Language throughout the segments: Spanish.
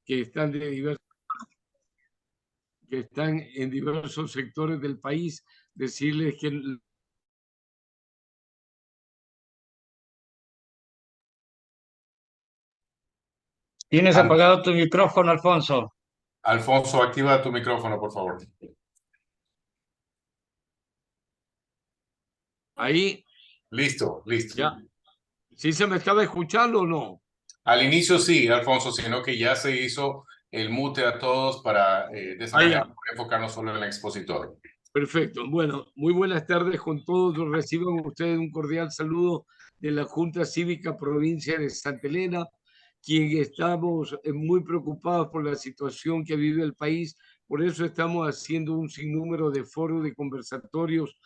que están que están en diversos sectores del país, decirles que Tienes Al- apagado tu micrófono, Alfonso. Alfonso, activa tu micrófono, por favor. ahí Listo, listo. ya, ¿sí se me estaba escuchando o no? Al inicio sí, Alfonso, sino que ya se hizo el mute a todos para de esa manera Ya, enfocarnos solo en el expositor. perfecto. Bueno, muy buenas tardes con todos. Reciban ustedes un cordial saludo de la Junta Cívica Provincia de Santa Elena, quien estamos muy preocupados por la situación que vive el país. Por eso estamos haciendo un sinnúmero de foros, de conversatorios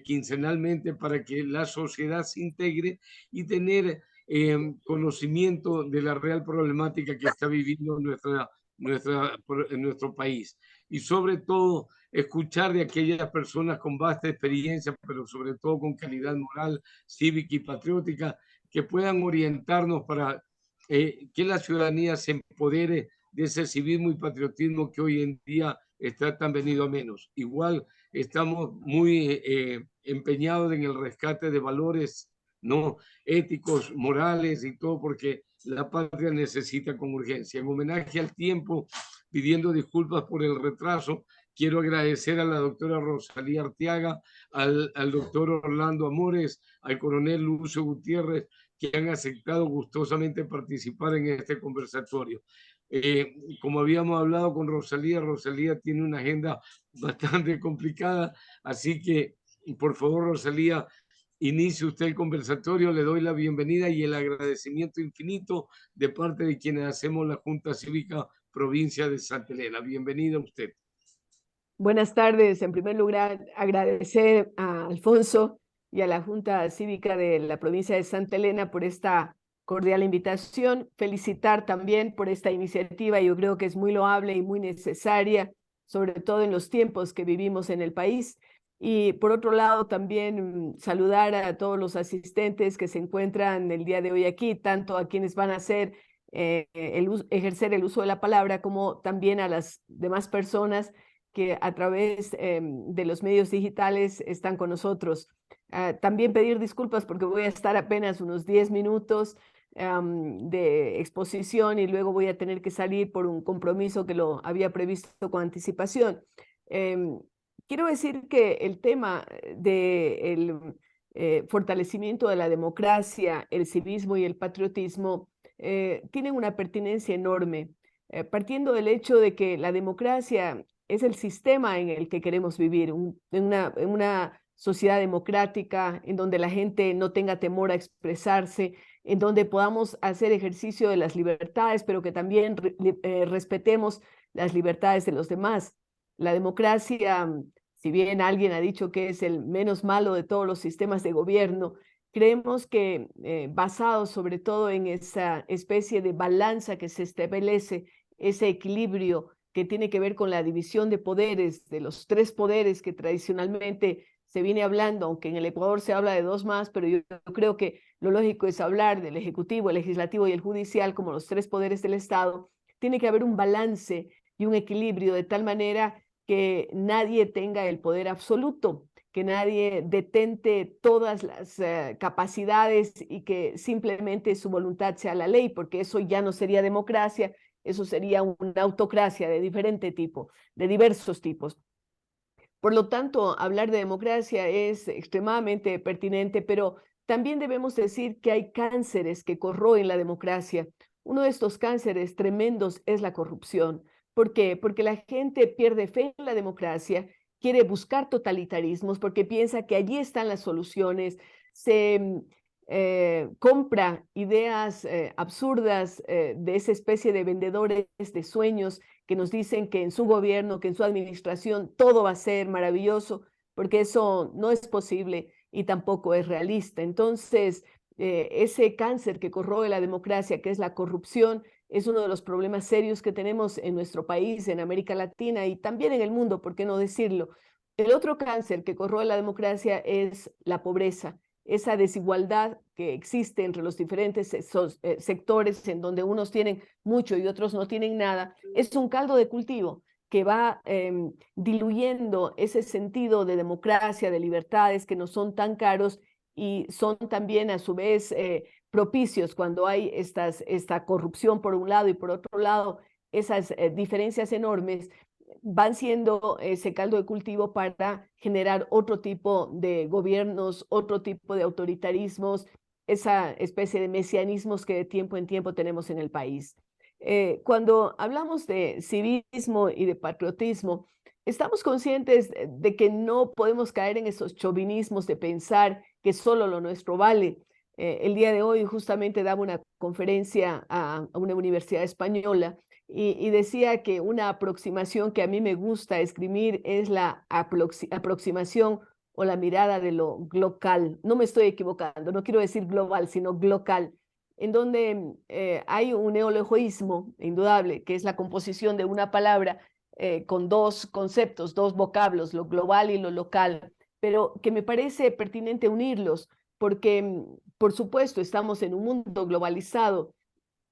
quincenalmente para que la sociedad se integre y tener conocimiento de la real problemática que está viviendo en nuestro país. Y sobre todo, escuchar de aquellas personas con vasta experiencia, pero sobre todo con calidad moral, cívica y patriótica, que puedan orientarnos para que la ciudadanía se empodere de ese civismo y patriotismo que hoy en día está tan venido a menos. Igual estamos muy empeñados en el rescate de valores no éticos, morales y todo, porque la patria necesita con urgencia. En homenaje al tiempo, pidiendo disculpas por el retraso, quiero agradecer a la doctora Rosalía Arteaga, al doctor Orlando Amores, al coronel Lucio Gutiérrez, que han aceptado gustosamente participar en este conversatorio. Como habíamos hablado con Rosalía, Rosalía tiene una agenda bastante complicada, así que por favor, Rosalía, inicie usted el conversatorio, le doy la bienvenida y el agradecimiento infinito de parte de quienes hacemos la Junta Cívica Provincia de Santa Elena. Bienvenida usted. Buenas tardes. En primer lugar, agradecer a Alfonso y a la Junta Cívica de la provincia de Santa Elena por esta cordial invitación. Felicitar también por esta iniciativa. Yo creo que es muy loable y muy necesaria, sobre todo en los tiempos que vivimos en el país. Y por otro lado, también saludar a todos los asistentes que se encuentran el día de hoy aquí, tanto a quienes van a hacer ejercer el uso de la palabra, como también a las demás personas que a través de los medios digitales están con nosotros. También pedir disculpas porque voy a estar apenas unos 10 minutos de exposición y luego voy a tener que salir por un compromiso que lo había previsto con anticipación. Quiero decir que el tema del fortalecimiento de la democracia, el civismo y el patriotismo tienen una pertinencia enorme, partiendo del hecho de que la democracia es el sistema en el que queremos vivir, en una sociedad democrática, en donde la gente no tenga temor a expresarse, en donde podamos hacer ejercicio de las libertades, pero que también respetemos las libertades de los demás. La democracia, si bien alguien ha dicho que es el menos malo de todos los sistemas de gobierno, creemos que basado sobre todo en esa especie de balanza que se establece, ese equilibrio que tiene que ver con la división de poderes, de los tres poderes que tradicionalmente se viene hablando, aunque en el Ecuador se habla de dos más, pero yo creo que lo lógico es hablar del Ejecutivo, el Legislativo y el Judicial como los tres poderes del Estado. Tiene que haber un balance y un equilibrio de tal manera que nadie tenga el poder absoluto, que nadie detente todas las capacidades y que simplemente su voluntad sea la ley, porque eso ya no sería democracia, eso sería una autocracia de diferente tipo, de diversos tipos. Por lo tanto, hablar de democracia es extremadamente pertinente, pero también debemos decir que hay cánceres que corroen la democracia. Uno de estos cánceres tremendos es la corrupción. ¿Por qué? Porque la gente pierde fe en la democracia, quiere buscar totalitarismos porque piensa que allí están las soluciones, se compra ideas absurdas de esa especie de vendedores de sueños que nos dicen que en su gobierno, que en su administración todo va a ser maravilloso, porque eso no es posible y tampoco es realista. Entonces, ese cáncer que corroe la democracia, que es la corrupción, es uno de los problemas serios que tenemos en nuestro país, en América Latina y también en el mundo, ¿por qué no decirlo? El otro cáncer que corroe la democracia es la pobreza. esa desigualdad que existe entre los diferentes sectores, en donde unos tienen mucho y otros no tienen nada, es un caldo de cultivo que va diluyendo ese sentido de democracia, de libertades que no son tan caros y son también a su vez propicios cuando hay esta corrupción por un lado y por otro lado esas diferencias enormes van siendo ese caldo de cultivo para generar otro tipo de gobiernos, otro tipo de autoritarismos, esa especie de mesianismos que de tiempo en tiempo tenemos en el país. Cuando hablamos de civismo y de patriotismo, estamos conscientes de que no podemos caer en esos chauvinismos de pensar que solo lo nuestro vale. El día de hoy justamente daba una conferencia a una universidad española y decía que una aproximación que a mí me gusta escribir es la aproximación o la mirada de lo local. No me estoy equivocando, no quiero decir global, sino local, en donde hay un neologismo indudable, que es la composición de una palabra con dos conceptos, dos vocablos, lo global y lo local, pero que me parece pertinente unirlos, porque, por supuesto, estamos en un mundo globalizado.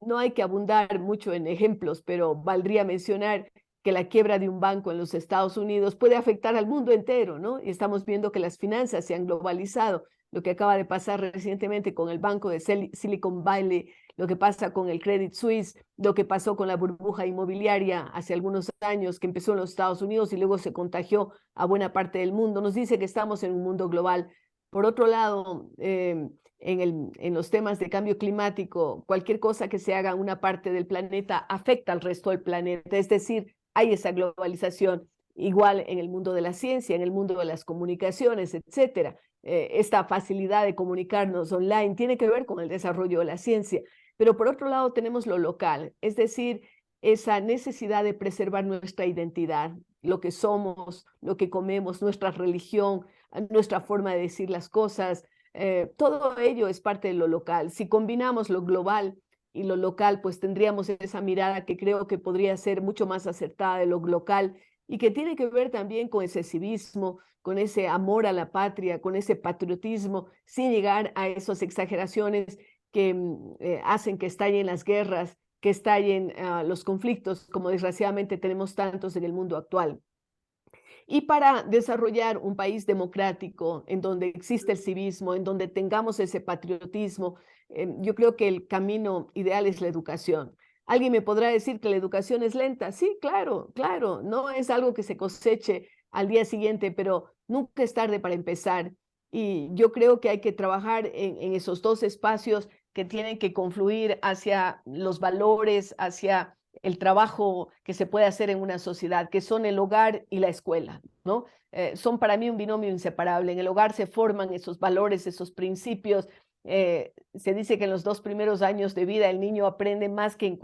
No hay que abundar mucho en ejemplos, pero valdría mencionar que la quiebra de un banco en los Estados Unidos puede afectar al mundo entero, ¿no? Y estamos viendo que las finanzas se han globalizado, lo que acaba de pasar recientemente con el banco de Silicon Valley, lo que pasa con el Credit Suisse, lo que pasó con la burbuja inmobiliaria hace algunos años que empezó en los Estados Unidos y luego se contagió a buena parte del mundo. Nos dice que estamos en un mundo global. Por otro lado, en los temas de cambio climático, cualquier cosa que se haga en una parte del planeta afecta al resto del planeta, es decir, hay esa globalización. Igual en el mundo de la ciencia, en el mundo de las comunicaciones, etcétera. Esta facilidad de comunicarnos online tiene que ver con el desarrollo de la ciencia, pero por otro lado tenemos lo local, es decir, esa necesidad de preservar nuestra identidad, lo que somos, lo que comemos, nuestra religión, nuestra forma de decir las cosas, todo ello es parte de lo local. Si combinamos lo global y lo local, pues tendríamos esa mirada que creo que podría ser mucho más acertada de lo local y que tiene que ver también con ese civismo, con ese amor a la patria, con ese patriotismo, sin llegar a esas exageraciones que hacen que estallen las guerras, que estallen los conflictos, como desgraciadamente tenemos tantos en el mundo actual. Y para desarrollar un país democrático en donde existe el civismo, en donde tengamos ese patriotismo, yo creo que el camino ideal es la educación. Alguien me podrá decir que la educación es lenta. Sí, claro, claro, no es algo que se coseche al día siguiente, pero nunca es tarde para empezar. Y yo creo que hay que trabajar en esos dos espacios que tienen que confluir hacia los valores, hacia el trabajo que se puede hacer en una sociedad, que son el hogar y la escuela, ¿no? Son para mí un binomio inseparable. En el hogar se forman esos valores, esos principios. Se dice que en los 2 primeros años de vida el niño aprende más que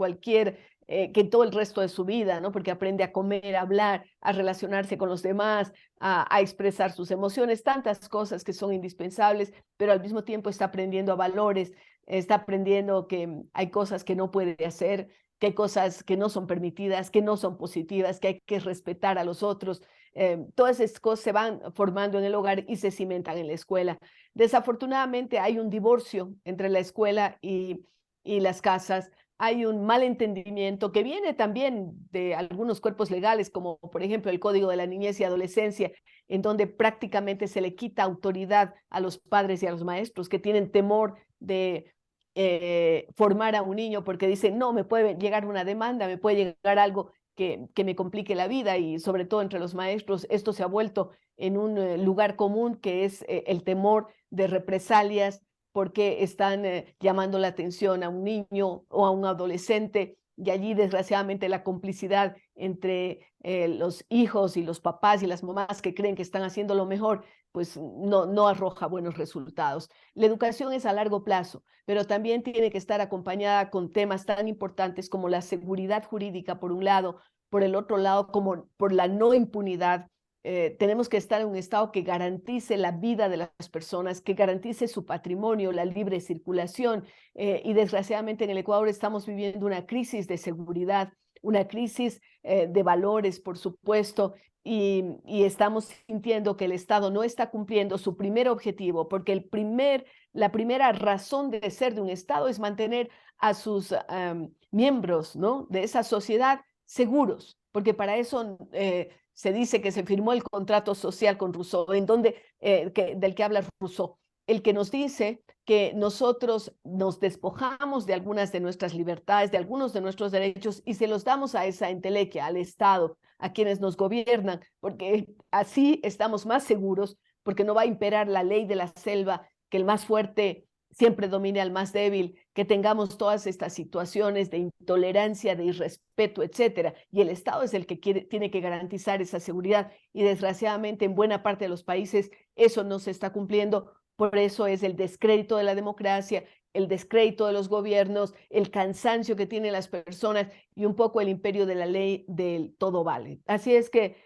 que en todo el resto de su vida, ¿no? Porque aprende a comer, a hablar, a relacionarse con los demás, a expresar sus emociones, tantas cosas que son indispensables, pero al mismo tiempo está aprendiendo a valores, está aprendiendo que hay cosas que no puede hacer, que hay cosas que no son permitidas, que no son positivas, que hay que respetar a los otros. Todas esas cosas se van formando en el hogar y se cimentan en la escuela. Desafortunadamente hay un divorcio entre la escuela y las casas. Hay un mal entendimiento que viene también de algunos cuerpos legales, como por ejemplo el Código de la Niñez y Adolescencia, en donde prácticamente se le quita autoridad a los padres y a los maestros que tienen temor de formar a un niño porque dicen, no, me puede llegar una demanda, me puede llegar algo que me complique la vida, y sobre todo entre los maestros esto se ha vuelto en un lugar común que es el temor de represalias porque están llamando la atención a un niño o a un adolescente, y allí desgraciadamente la complicidad entre los hijos y los papás y las mamás que creen que están haciendo lo mejor, pues no arroja buenos resultados. La educación es a largo plazo, pero también tiene que estar acompañada con temas tan importantes como la seguridad jurídica, por un lado, por el otro lado, como por la no impunidad. Tenemos que estar en un estado que garantice la vida de las personas, que garantice su patrimonio, la libre circulación. Y desgraciadamente en el Ecuador estamos viviendo una crisis de seguridad, una crisis de valores, por supuesto, y estamos sintiendo que el Estado no está cumpliendo su primer objetivo, porque la primera razón de ser de un Estado es mantener a sus miembros, ¿no?, de esa sociedad seguros, porque para eso se dice que se firmó el contrato social con Rousseau, del que habla Rousseau, el que nos dice que nosotros nos despojamos de algunas de nuestras libertades, de algunos de nuestros derechos, y se los damos a esa entelequia, al Estado, a quienes nos gobiernan, porque así estamos más seguros, porque no va a imperar la ley de la selva, que el más fuerte siempre domine al más débil, que tengamos todas estas situaciones de intolerancia, de irrespeto, etcétera. Y el Estado es el que tiene que garantizar esa seguridad, y desgraciadamente en buena parte de los países eso no se está cumpliendo. Por eso es el descrédito de la democracia, el descrédito de los gobiernos, el cansancio que tienen las personas y un poco el imperio de la ley del todo vale. Así es que,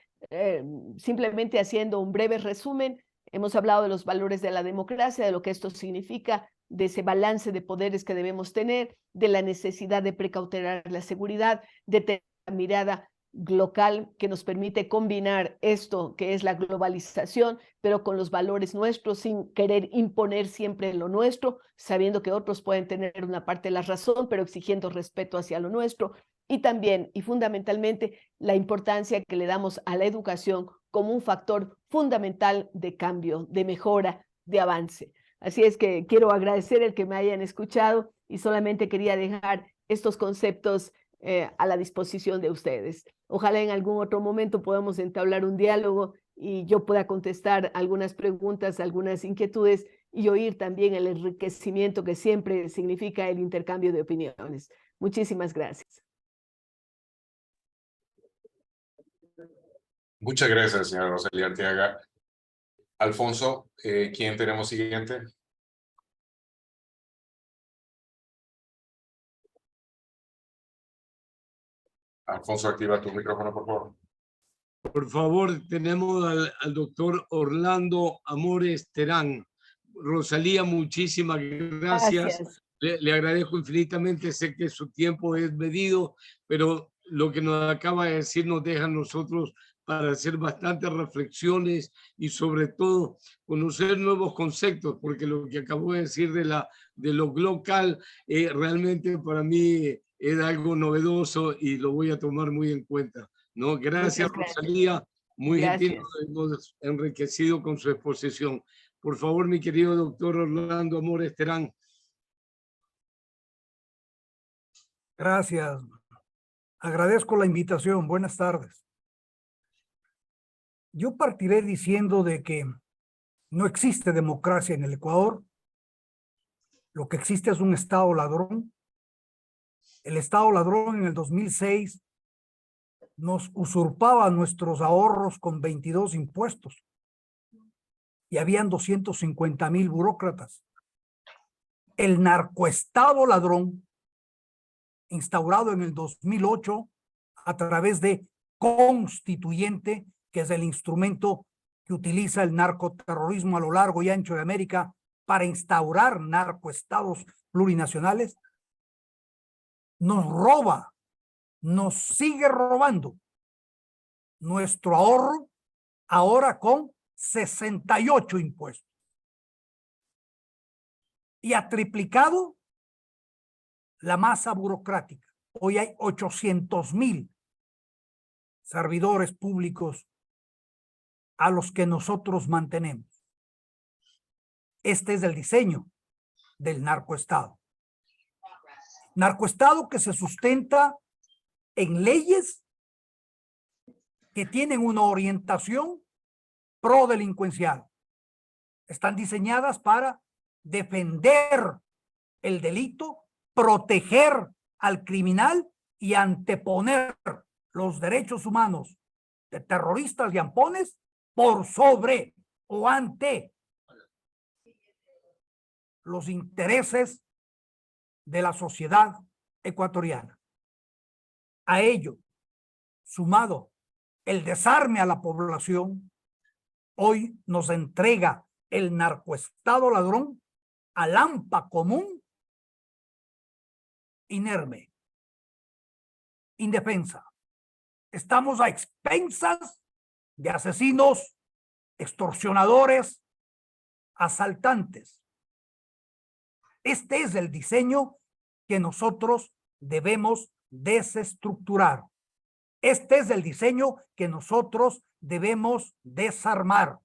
simplemente haciendo un breve resumen, hemos hablado de los valores de la democracia, de lo que esto significa, de ese balance de poderes que debemos tener, de la necesidad de precautelar la seguridad, de tener una mirada local que nos permite combinar esto que es la globalización, pero con los valores nuestros, sin querer imponer siempre lo nuestro, sabiendo que otros pueden tener una parte de la razón, pero exigiendo respeto hacia lo nuestro. Y también, y fundamentalmente, la importancia que le damos a la educación como un factor fundamental de cambio, de mejora, de avance. Así es que quiero agradecer el que me hayan escuchado y solamente quería dejar estos conceptos a la disposición de ustedes. Ojalá en algún otro momento podamos entablar un diálogo y yo pueda contestar algunas preguntas, algunas inquietudes y oír también el enriquecimiento que siempre significa el intercambio de opiniones. Muchísimas gracias. Muchas gracias, señora Rosalía Arteaga. Alfonso, ¿quién tenemos siguiente? Alfonso, activa tu micrófono, por favor. Por favor, tenemos al doctor Orlando Amores Terán. Rosalía, muchísimas gracias. Le agradezco infinitamente. Sé que su tiempo es medido, pero lo que nos acaba de decir nos deja a nosotros para hacer bastantes reflexiones y sobre todo conocer nuevos conceptos, porque lo que acabo de decir de lo local realmente para mí es algo novedoso y lo voy a tomar muy en cuenta, ¿no? Gracias, Rosalía. Muy gentil, hemos enriquecido con su exposición. Por favor, mi querido doctor Orlando Amores Terán. Gracias. Agradezco la invitación. Buenas tardes. Yo partiré diciendo de que no existe democracia en el Ecuador. Lo que existe es un Estado ladrón. El Estado ladrón en el 2006 nos usurpaba nuestros ahorros con 22 impuestos y habían 250,000 burócratas. El narcoestado ladrón, instaurado en el 2008 a través de Constituyente, que es el instrumento que utiliza el narcoterrorismo a lo largo y ancho de América para instaurar narcoestados plurinacionales, nos roba, nos sigue robando nuestro ahorro, ahora con 68 impuestos. Y ha triplicado la masa burocrática. Hoy hay 800,000 servidores públicos a los que nosotros mantenemos. Este es el diseño del narcoestado. Narcoestado que se sustenta en leyes que tienen una orientación prodelincuencial. Están diseñadas para defender el delito, proteger al criminal y anteponer los derechos humanos de terroristas y ampones por sobre o ante los intereses de la sociedad ecuatoriana. A ello, sumado el desarme a la población, hoy nos entrega el narcoestado ladrón al hampa común, inerme, indefensa. Estamos a expensas de asesinos, extorsionadores, asaltantes. Este es el diseño que nosotros debemos desestructurar. Este es el diseño que nosotros debemos desarmar.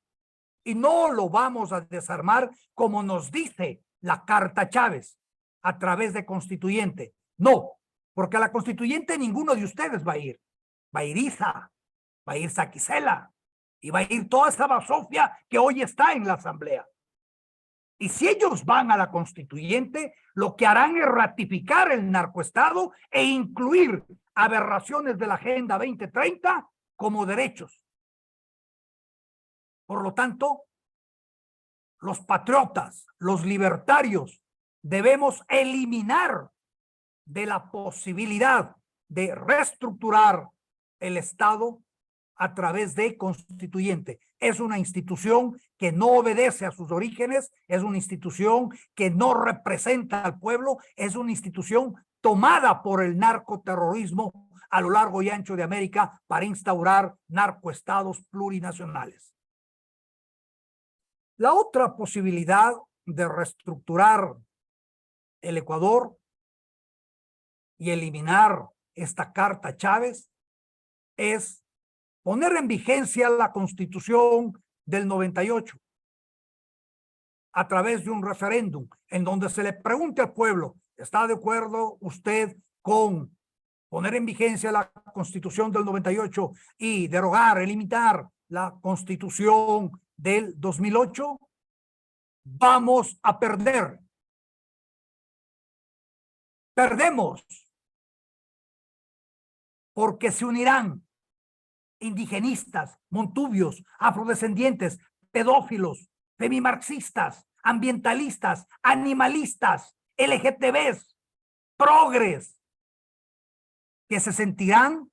Y no lo vamos a desarmar como nos dice la Carta Chávez, a través de constituyente. No, porque a la constituyente ninguno de ustedes va a ir. Va a ir Isa, va a ir Saquicela, y va a ir toda esa basofia que hoy está en la asamblea. Y si ellos van a la constituyente, lo que harán es ratificar el narcoestado e incluir aberraciones de la Agenda 2030 como derechos. Por lo tanto, los patriotas, los libertarios, debemos eliminar de la posibilidad de reestructurar el Estado a través de constituyente. Es una institución que no obedece a sus orígenes, es una institución que no representa al pueblo, es una institución tomada por el narcoterrorismo a lo largo y ancho de América para instaurar narcoestados plurinacionales. La otra posibilidad de reestructurar el Ecuador y eliminar esta Carta Chávez es poner en vigencia la Constitución del 98 a través de un referéndum en donde se le pregunte al pueblo, ¿está de acuerdo usted con poner en vigencia la Constitución del 98 y derogar, eliminar la Constitución del 2008? Vamos a perder. Perdemos porque se unirán indigenistas, montubios, afrodescendientes, pedófilos, femimarxistas, ambientalistas, animalistas, LGTBs, progres, que se sentirán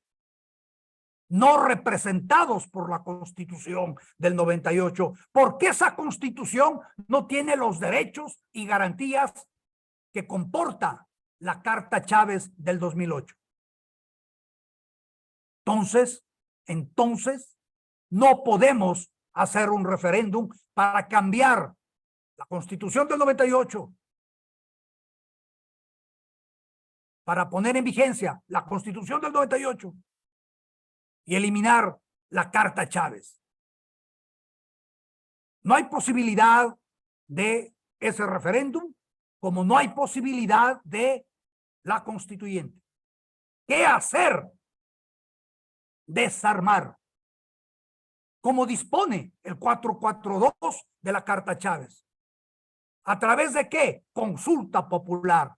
no representados por la Constitución del 98, porque esa Constitución no tiene los derechos y garantías que comporta la Carta Chávez del 2008. Entonces, no podemos hacer un referéndum para cambiar la Constitución del 98, para poner en vigencia la Constitución del 98 y eliminar la Carta Chávez. No hay posibilidad de ese referéndum, como no hay posibilidad de la constituyente. ¿Qué hacer? Desarmar, como dispone el 442 de la Carta Chávez. ¿A través de qué? Consulta popular.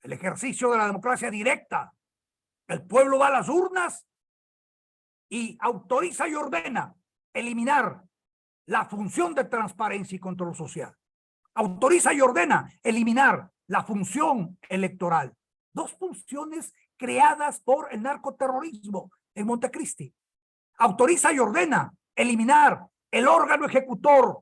El ejercicio de la democracia directa. El pueblo va a las urnas y autoriza y ordena eliminar la función de transparencia y control social. Autoriza y ordena eliminar la función electoral. Dos funciones creadas por el narcoterrorismo en Montecristi. Autoriza y ordena eliminar el órgano ejecutor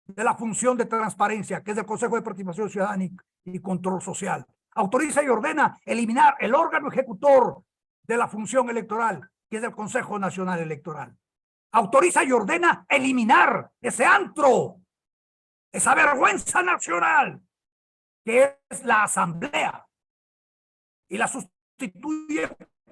de la función de transparencia, que es el Consejo de Participación Ciudadana y Control Social. Autoriza y ordena eliminar el órgano ejecutor de la función electoral, que es el Consejo Nacional Electoral. Autoriza y ordena eliminar ese antro, esa vergüenza nacional, que es la Asamblea, y la sustituye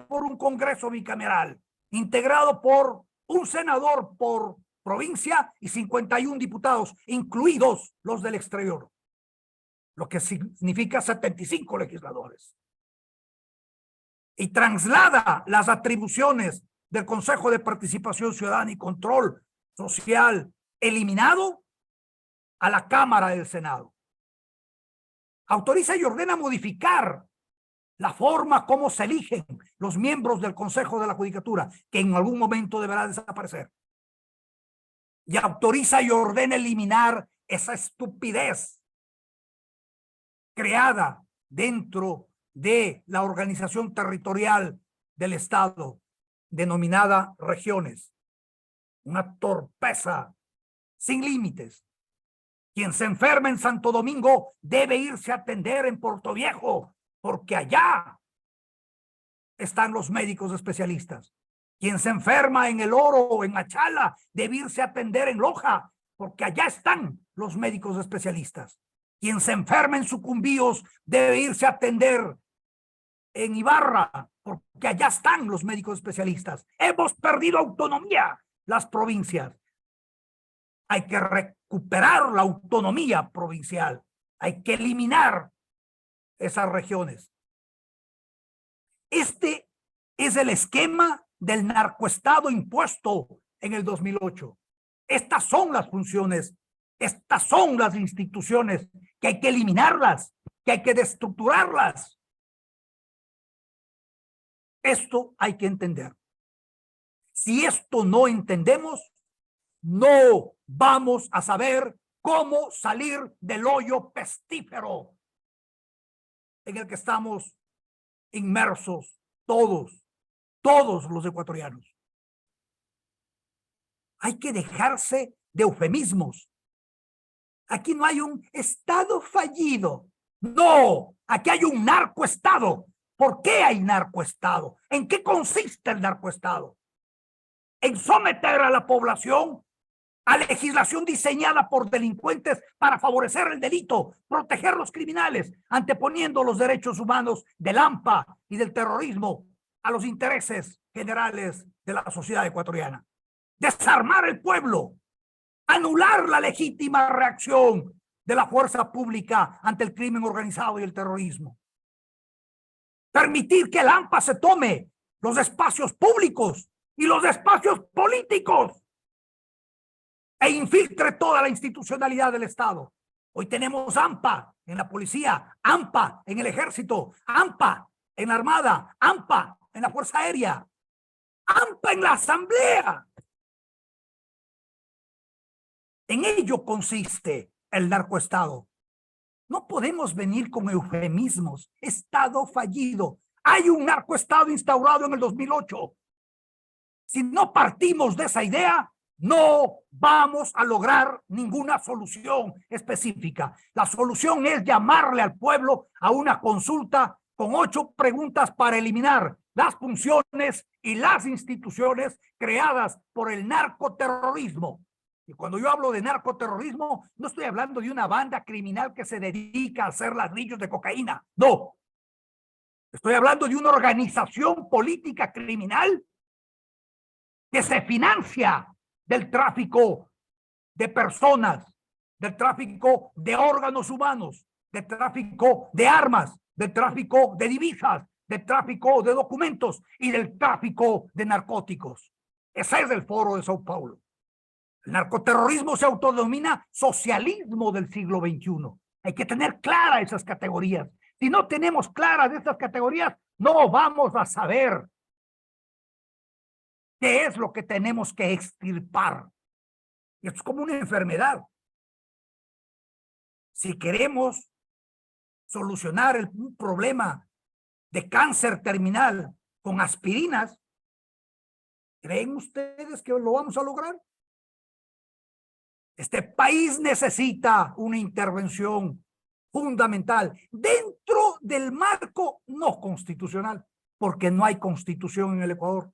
por un Congreso bicameral, integrado por un senador por provincia y 51 diputados, incluidos los del exterior, lo que significa 75 legisladores. Y traslada las atribuciones del Consejo de Participación Ciudadana y Control Social eliminado a la Cámara del Senado. Autoriza y ordena modificar la forma como se eligen los miembros del Consejo de la Judicatura, que en algún momento deberá desaparecer. Y autoriza y ordena eliminar esa estupidez creada dentro de la organización territorial del Estado, denominada regiones. Una torpeza sin límites. Quien se enferma en Santo Domingo debe irse a atender en Puerto Viejo, porque allá están los médicos especialistas. Quien se enferma en El Oro o en Machala debe irse a atender en Loja, porque allá están los médicos especialistas. Quien se enferma en Sucumbíos debe irse a atender en Ibarra, porque allá están los médicos especialistas. Hemos perdido autonomía las provincias. Hay que recuperar la autonomía provincial. Hay que eliminar esas regiones. Este es el esquema del narcoestado impuesto en el 2008. Estas son las funciones, estas son las instituciones que hay que eliminarlas, que hay que destructurarlas. Esto hay que entender. Si esto no entendemos, no vamos a saber cómo salir del hoyo pestífero en el que estamos inmersos todos los ecuatorianos. Hay que dejarse de eufemismos. Aquí no hay un Estado fallido. No, aquí hay un narcoestado. ¿Por qué hay narcoestado? ¿En qué consiste el narcoestado? En someter a la población a legislación diseñada por delincuentes para favorecer el delito, proteger los criminales, anteponiendo los derechos humanos del AMPA y del terrorismo a los intereses generales de la sociedad ecuatoriana. Desarmar el pueblo, anular la legítima reacción de la fuerza pública ante el crimen organizado y el terrorismo. Permitir que el AMPA se tome los espacios públicos y los espacios políticos e infiltre toda la institucionalidad del Estado. Hoy tenemos AMPA en la policía, AMPA en el ejército, AMPA en la armada, AMPA en la fuerza aérea, AMPA en la asamblea. En ello consiste el narcoestado. No podemos venir con eufemismos. Estado fallido. Hay un narcoestado instaurado en el 2008. Si no partimos de esa idea, no vamos a lograr ninguna solución específica. La solución es llamarle al pueblo a una consulta con 8 preguntas para eliminar las funciones y las instituciones creadas por el narcoterrorismo. Y cuando yo hablo de narcoterrorismo, no estoy hablando de una banda criminal que se dedica a hacer ladrillos de cocaína. No. Estoy hablando de una organización política criminal que se financia del tráfico de personas, del tráfico de órganos humanos, del tráfico de armas, del tráfico de divisas, del tráfico de documentos y del tráfico de narcóticos. Ese es el Foro de Sao Paulo. El narcoterrorismo se autodenomina socialismo del siglo XXI. Hay que tener claras esas categorías. Si no tenemos claras estas categorías, no vamos a saber qué es lo que tenemos que extirpar. Y esto es como una enfermedad. Si queremos solucionar un problema de cáncer terminal con aspirinas, ¿creen ustedes que lo vamos a lograr? Este país necesita una intervención fundamental dentro del marco no constitucional, porque no hay constitución en el Ecuador.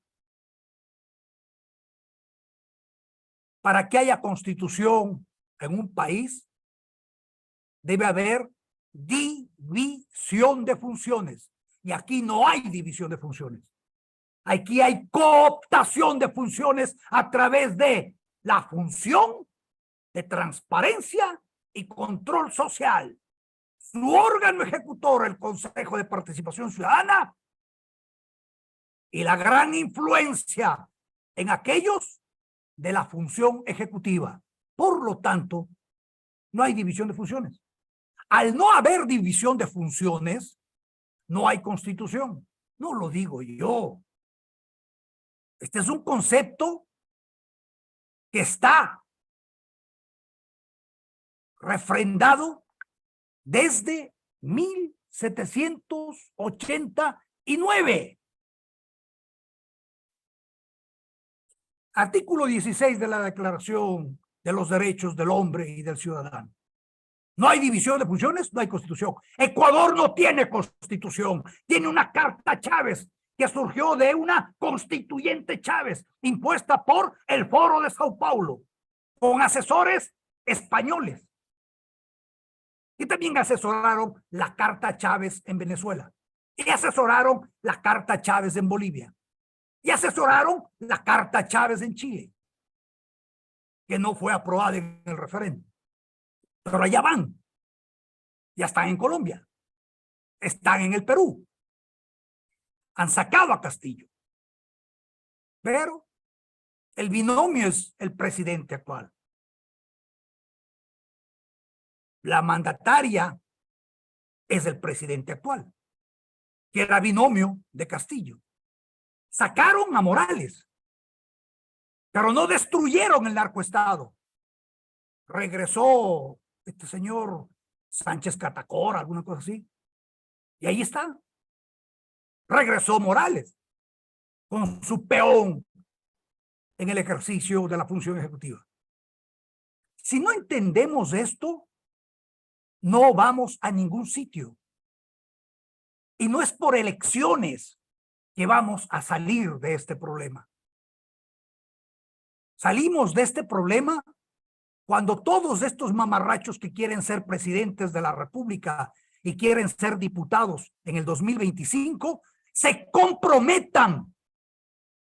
Para que haya constitución en un país, debe haber división de funciones. Y aquí no hay división de funciones. Aquí hay cooptación de funciones a través de la función de transparencia y control social. Su órgano ejecutor, el Consejo de Participación Ciudadana, y la gran influencia en aquellos de la función ejecutiva. Por lo tanto, no hay división de funciones. Al no haber división de funciones, no hay constitución. No lo digo yo. Este es un concepto que está refrendado desde 1789. Artículo 16 de la Declaración de los Derechos del Hombre y del Ciudadano. No hay división de funciones, no hay constitución. Ecuador no tiene constitución, tiene una carta Chávez que surgió de una constituyente Chávez impuesta por el Foro de Sao Paulo, con asesores españoles. Y también asesoraron la Carta Chávez en Venezuela. Y asesoraron la Carta Chávez en Bolivia. Y asesoraron la Carta Chávez en Chile, que no fue aprobada en el referéndum. Pero allá van. Ya están en Colombia. Están en el Perú. Han sacado a Castillo. Pero el binomio es el presidente actual. La mandataria es el presidente actual, que era binomio de Castillo. Sacaron a Morales, pero no destruyeron el narcoestado. Regresó este señor Sánchez Catacora, alguna cosa así. Y ahí está. Regresó Morales con su peón en el ejercicio de la función ejecutiva. Si no entendemos esto, no vamos a ningún sitio. Y no es por elecciones que vamos a salir de este problema. Salimos de este problema cuando todos estos mamarrachos que quieren ser presidentes de la República y quieren ser diputados en el 2025 se comprometan.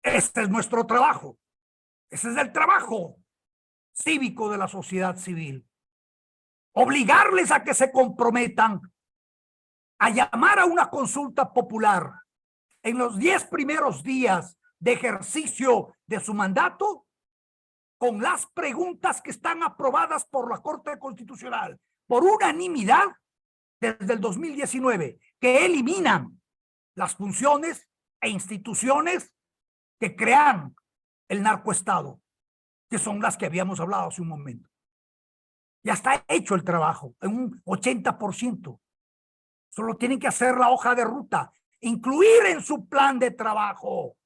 Este es nuestro trabajo. Ese es el trabajo cívico de la sociedad civil. Obligarles a que se comprometan a llamar a una consulta popular en los 10 primeros días de ejercicio de su mandato con las preguntas que están aprobadas por la Corte Constitucional por unanimidad desde el 2019, que eliminan las funciones e instituciones que crean el narcoestado, que son las que habíamos hablado hace un momento. Ya está hecho el trabajo en un 80%. Solo tienen que hacer la hoja de ruta, incluir en su plan de trabajo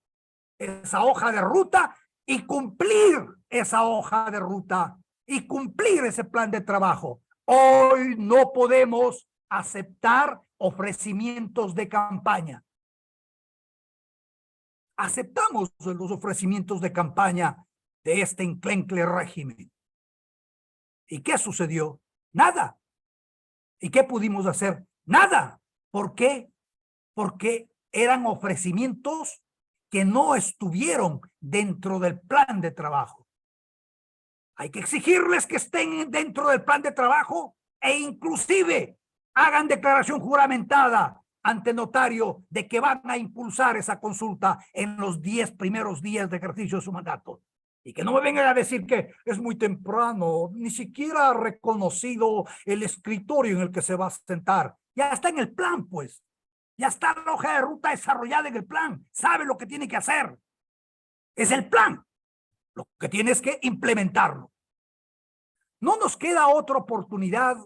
esa hoja de ruta y cumplir esa hoja de ruta y cumplir ese plan de trabajo. Hoy no podemos aceptar ofrecimientos de campaña. Aceptamos los ofrecimientos de campaña de este enclenque régimen. ¿Y qué sucedió? Nada. ¿Y qué pudimos hacer? Nada. ¿Por qué? Porque eran ofrecimientos que no estuvieron dentro del plan de trabajo. Hay que exigirles que estén dentro del plan de trabajo e inclusive hagan declaración juramentada ante notario de que van a impulsar esa consulta en los 10 primeros días de ejercicio de su mandato. Y que no me vengan a decir que es muy temprano, ni siquiera ha reconocido el escritorio en el que se va a sentar. Ya está en el plan, pues. Ya está la hoja de ruta desarrollada en el plan. Sabe lo que tiene que hacer. Es el plan. Lo que tiene es que implementarlo. No nos queda otra oportunidad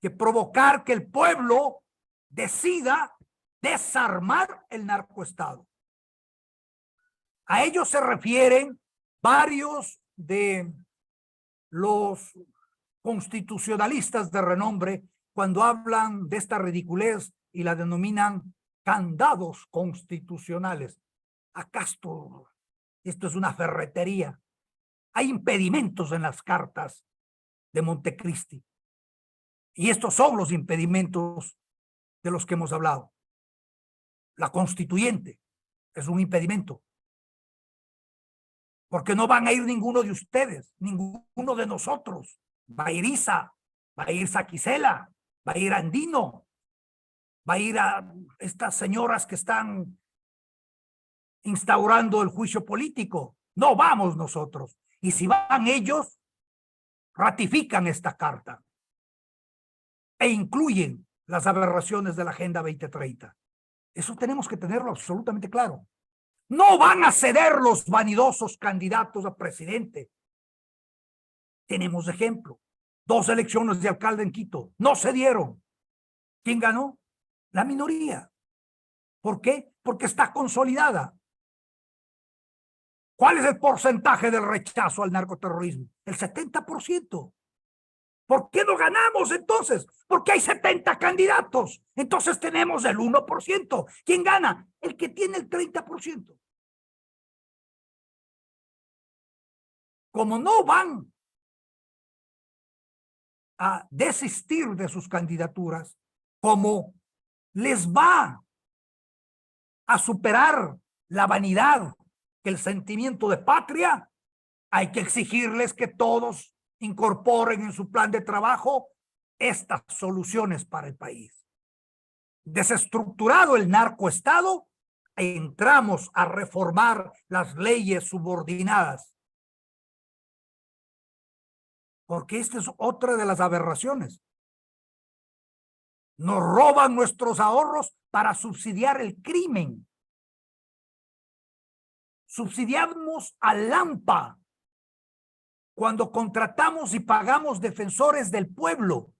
que provocar que el pueblo decida desarmar el narcoestado. A ello se refieren varios de los constitucionalistas de renombre cuando hablan de esta ridiculez y la denominan candados constitucionales. ¿Acaso esto es una ferretería? Hay impedimentos en las cartas de Montecristi. Y estos son los impedimentos de los que hemos hablado. La constituyente es un impedimento. Porque no van a ir ninguno de ustedes, ninguno de nosotros. Va a ir Isa, va a ir Saquicela, va a ir Andino, va a ir a estas señoras que están instaurando el juicio político. No vamos nosotros. Y si van ellos, ratifican esta carta e incluyen las aberraciones de la Agenda 2030. Eso tenemos que tenerlo absolutamente claro. No van a ceder los vanidosos candidatos a presidente. Tenemos ejemplo. 2 elecciones de alcalde en Quito. No cedieron. ¿Quién ganó? La minoría. ¿Por qué? Porque está consolidada. ¿Cuál es el porcentaje del rechazo al narcoterrorismo? El 70%. ¿Por qué no ganamos entonces? Porque hay 70 candidatos. Entonces tenemos el 1%. ¿Quién gana? el que tiene el 30%. Como no van a desistir de sus candidaturas, como les va a superar la vanidad que el sentimiento de patria, hay que exigirles que todos incorporen en su plan de trabajo estas soluciones para el país. Desestructurado el narcoestado, entramos a reformar las leyes subordinadas. Porque esta es otra de las aberraciones. Nos roban nuestros ahorros para subsidiar el crimen. Subsidiamos al AMPA cuando contratamos y pagamos defensores del pueblo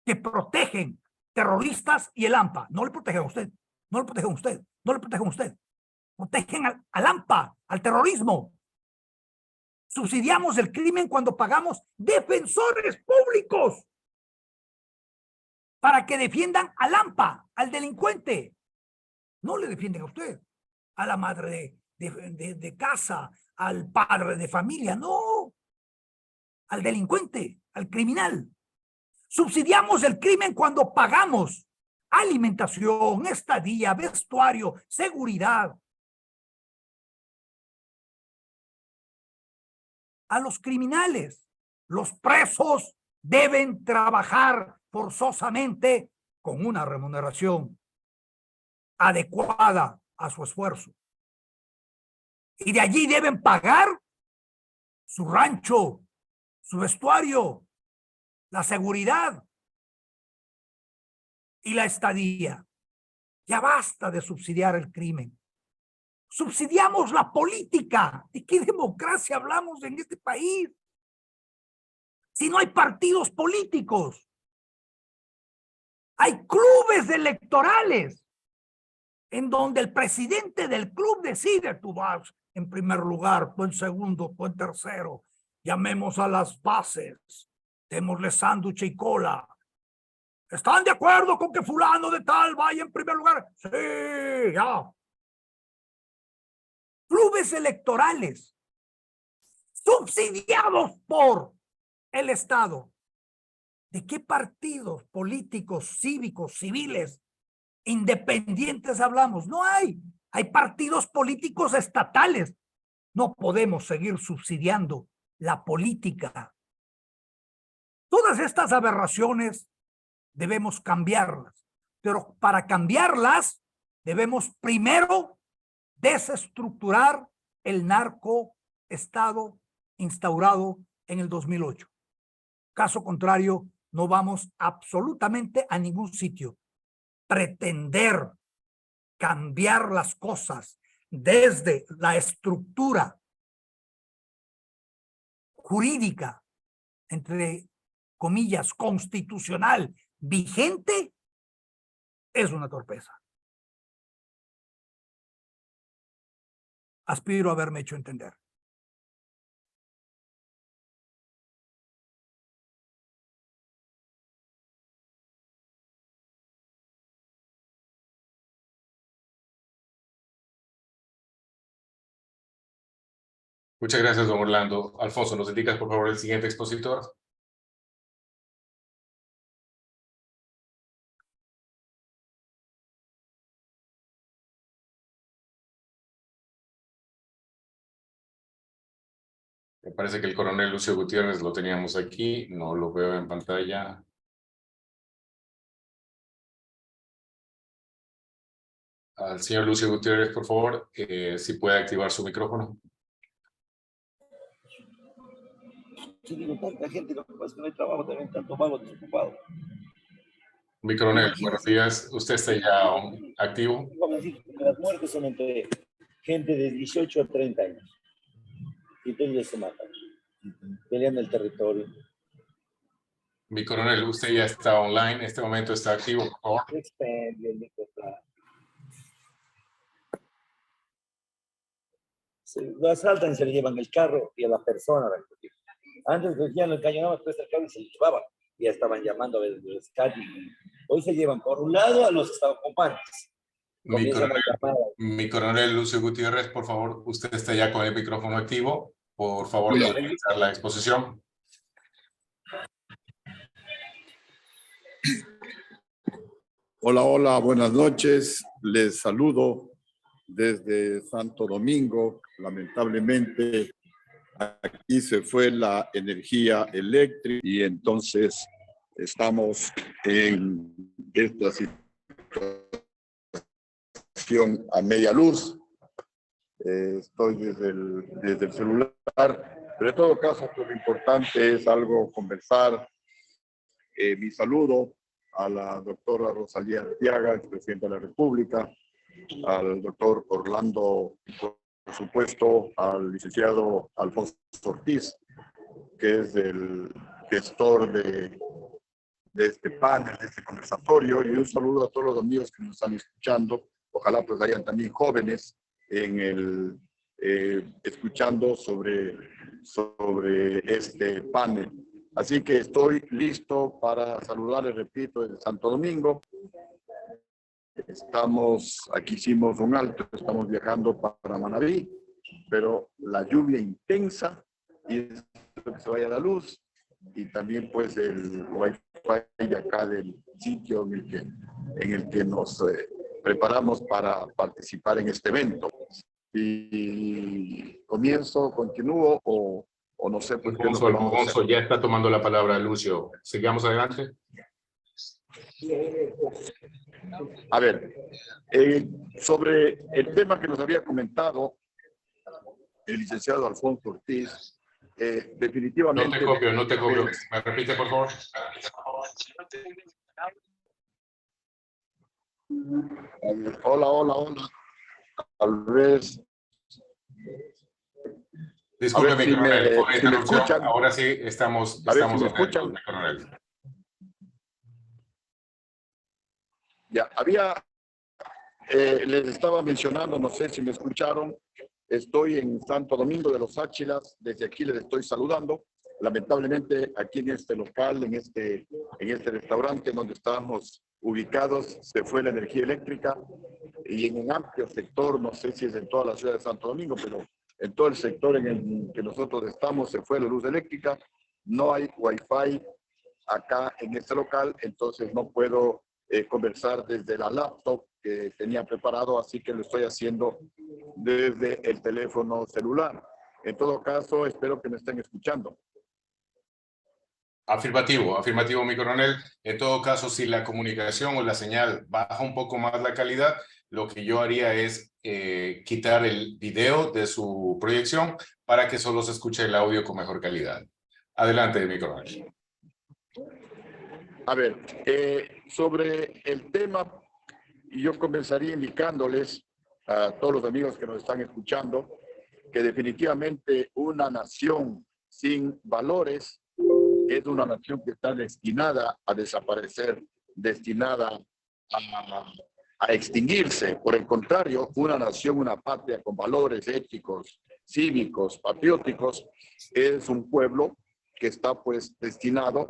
que protegen terroristas y el AMPA. No le protegen a usted, no le protegen a usted, no le protegen a usted. Protegen al AMPA, al terrorismo. Subsidiamos el crimen cuando pagamos defensores públicos para que defiendan al AMPA, al delincuente. No le defienden a usted, a la madre de casa, al padre de familia, no, al delincuente, al criminal. Subsidiamos el crimen cuando pagamos alimentación, estadía, vestuario, seguridad. A los criminales, los presos deben trabajar forzosamente con una remuneración adecuada a su esfuerzo. Y de allí deben pagar su rancho, su vestuario, la seguridad y la estadía. Ya basta de subsidiar el crimen. Subsidiamos la política. ¿De qué democracia hablamos en este país? Si no hay partidos políticos, hay clubes electorales en donde el presidente del club decide: tú vas en primer lugar, tú en segundo, tú en tercero. Llamemos a las bases, démosle sándwich y cola. ¿Están de acuerdo con que fulano de tal vaya en primer lugar? Sí, ya. Clubes electorales subsidiados por el Estado. ¿De qué partidos políticos, cívicos, civiles, independientes hablamos? No hay. Hay partidos políticos estatales. No podemos seguir subsidiando la política. Todas estas aberraciones debemos cambiarlas, pero para cambiarlas debemos primero desestructurar el narcoestado instaurado en el 2008. Caso contrario, no vamos absolutamente a ningún sitio. Pretender cambiar las cosas desde la estructura jurídica, entre comillas, constitucional, vigente, es una torpeza. Aspiro a haberme hecho entender. Muchas gracias, don Orlando. Alfonso, ¿nos indicas, por favor, el siguiente expositor? Me parece que el coronel Lucio Gutiérrez lo teníamos aquí, no lo veo en pantalla. Al señor Lucio Gutiérrez, por favor, si puede activar su micrófono. Sí, digo, tanta gente, lo que pasa es que no hay trabajo, también tanto vago desocupado. Mi coronel, buenos días. ¿Usted está ya activo? Vamos a decir que las muertes son entre gente de 18 a 30 años. Y entonces ya se matan, peleando el territorio. Mi coronel, usted ya está online, en este momento está activo, por favor. Se lo asaltan y se le llevan el carro y a la persona. Antes decían el cañonaba, después el carro y se lo llevaban. Ya estaban llamando a ver el rescate. Hoy se llevan por un lado a los ocupantes Mi coronel Lucio Gutiérrez, por favor, usted está ya con el micrófono activo. Por favor, de realizar la exposición. Hola, hola, buenas noches. Les saludo desde Santo Domingo. Lamentablemente, aquí se fue la energía eléctrica y entonces estamos en esta situación a media luz. Estoy desde el celular, pero en todo caso, pues, lo importante es algo conversar. Mi saludo a la doctora Rosalía Arteaga, expresidenta de la República, al doctor Orlando, por supuesto, al licenciado Alfonso Ortiz, que es el gestor de este panel, de este conversatorio, y un saludo a todos los amigos que nos están escuchando. Ojalá pues hayan también jóvenes en escuchando sobre este panel. Así que estoy listo para saludarles, repito, desde Santo Domingo. Aquí hicimos un alto, estamos viajando para Manabí, pero la lluvia intensa y que se vaya la luz, y también pues el wifi de acá del sitio en el que nos preparamos para participar en este evento. Y continúo o no sé por qué. Alfonso ya está tomando la palabra, Lucio. Sigamos adelante. A ver, sobre el tema que nos había comentado el licenciado Alfonso Ortiz, definitivamente... No te copio. ¿Me repite, por favor? Hola. Tal vez... Disculpe, mi coronel, por la interrupción. Escuchan. Ahora sí estamos si me escuchan. Coronel. Ya, les estaba mencionando, no sé si me escucharon, estoy en Santo Domingo de los Áchilas, desde aquí les estoy saludando. Lamentablemente aquí en este local, en este restaurante donde estamos ubicados, se fue la energía eléctrica, y en un amplio sector, no sé si es en toda la ciudad de Santo Domingo, pero en todo el sector en el que nosotros estamos se fue la luz eléctrica, no hay wifi acá en este local, entonces no puedo conversar desde la laptop que tenía preparado, así que lo estoy haciendo desde el teléfono celular. En todo caso, espero que me estén escuchando. Afirmativo, mi coronel. En todo caso, si la comunicación o la señal baja un poco más la calidad, lo que yo haría es quitar el video de su proyección para que solo se escuche el audio con mejor calidad. Adelante, mi coronel. A ver, sobre el tema, yo comenzaría indicándoles a todos los amigos que nos están escuchando que definitivamente una nación sin valores es una nación que está destinada a desaparecer, destinada a extinguirse. Por el contrario, una nación, una patria con valores éticos, cívicos, patrióticos, es un pueblo que está pues destinado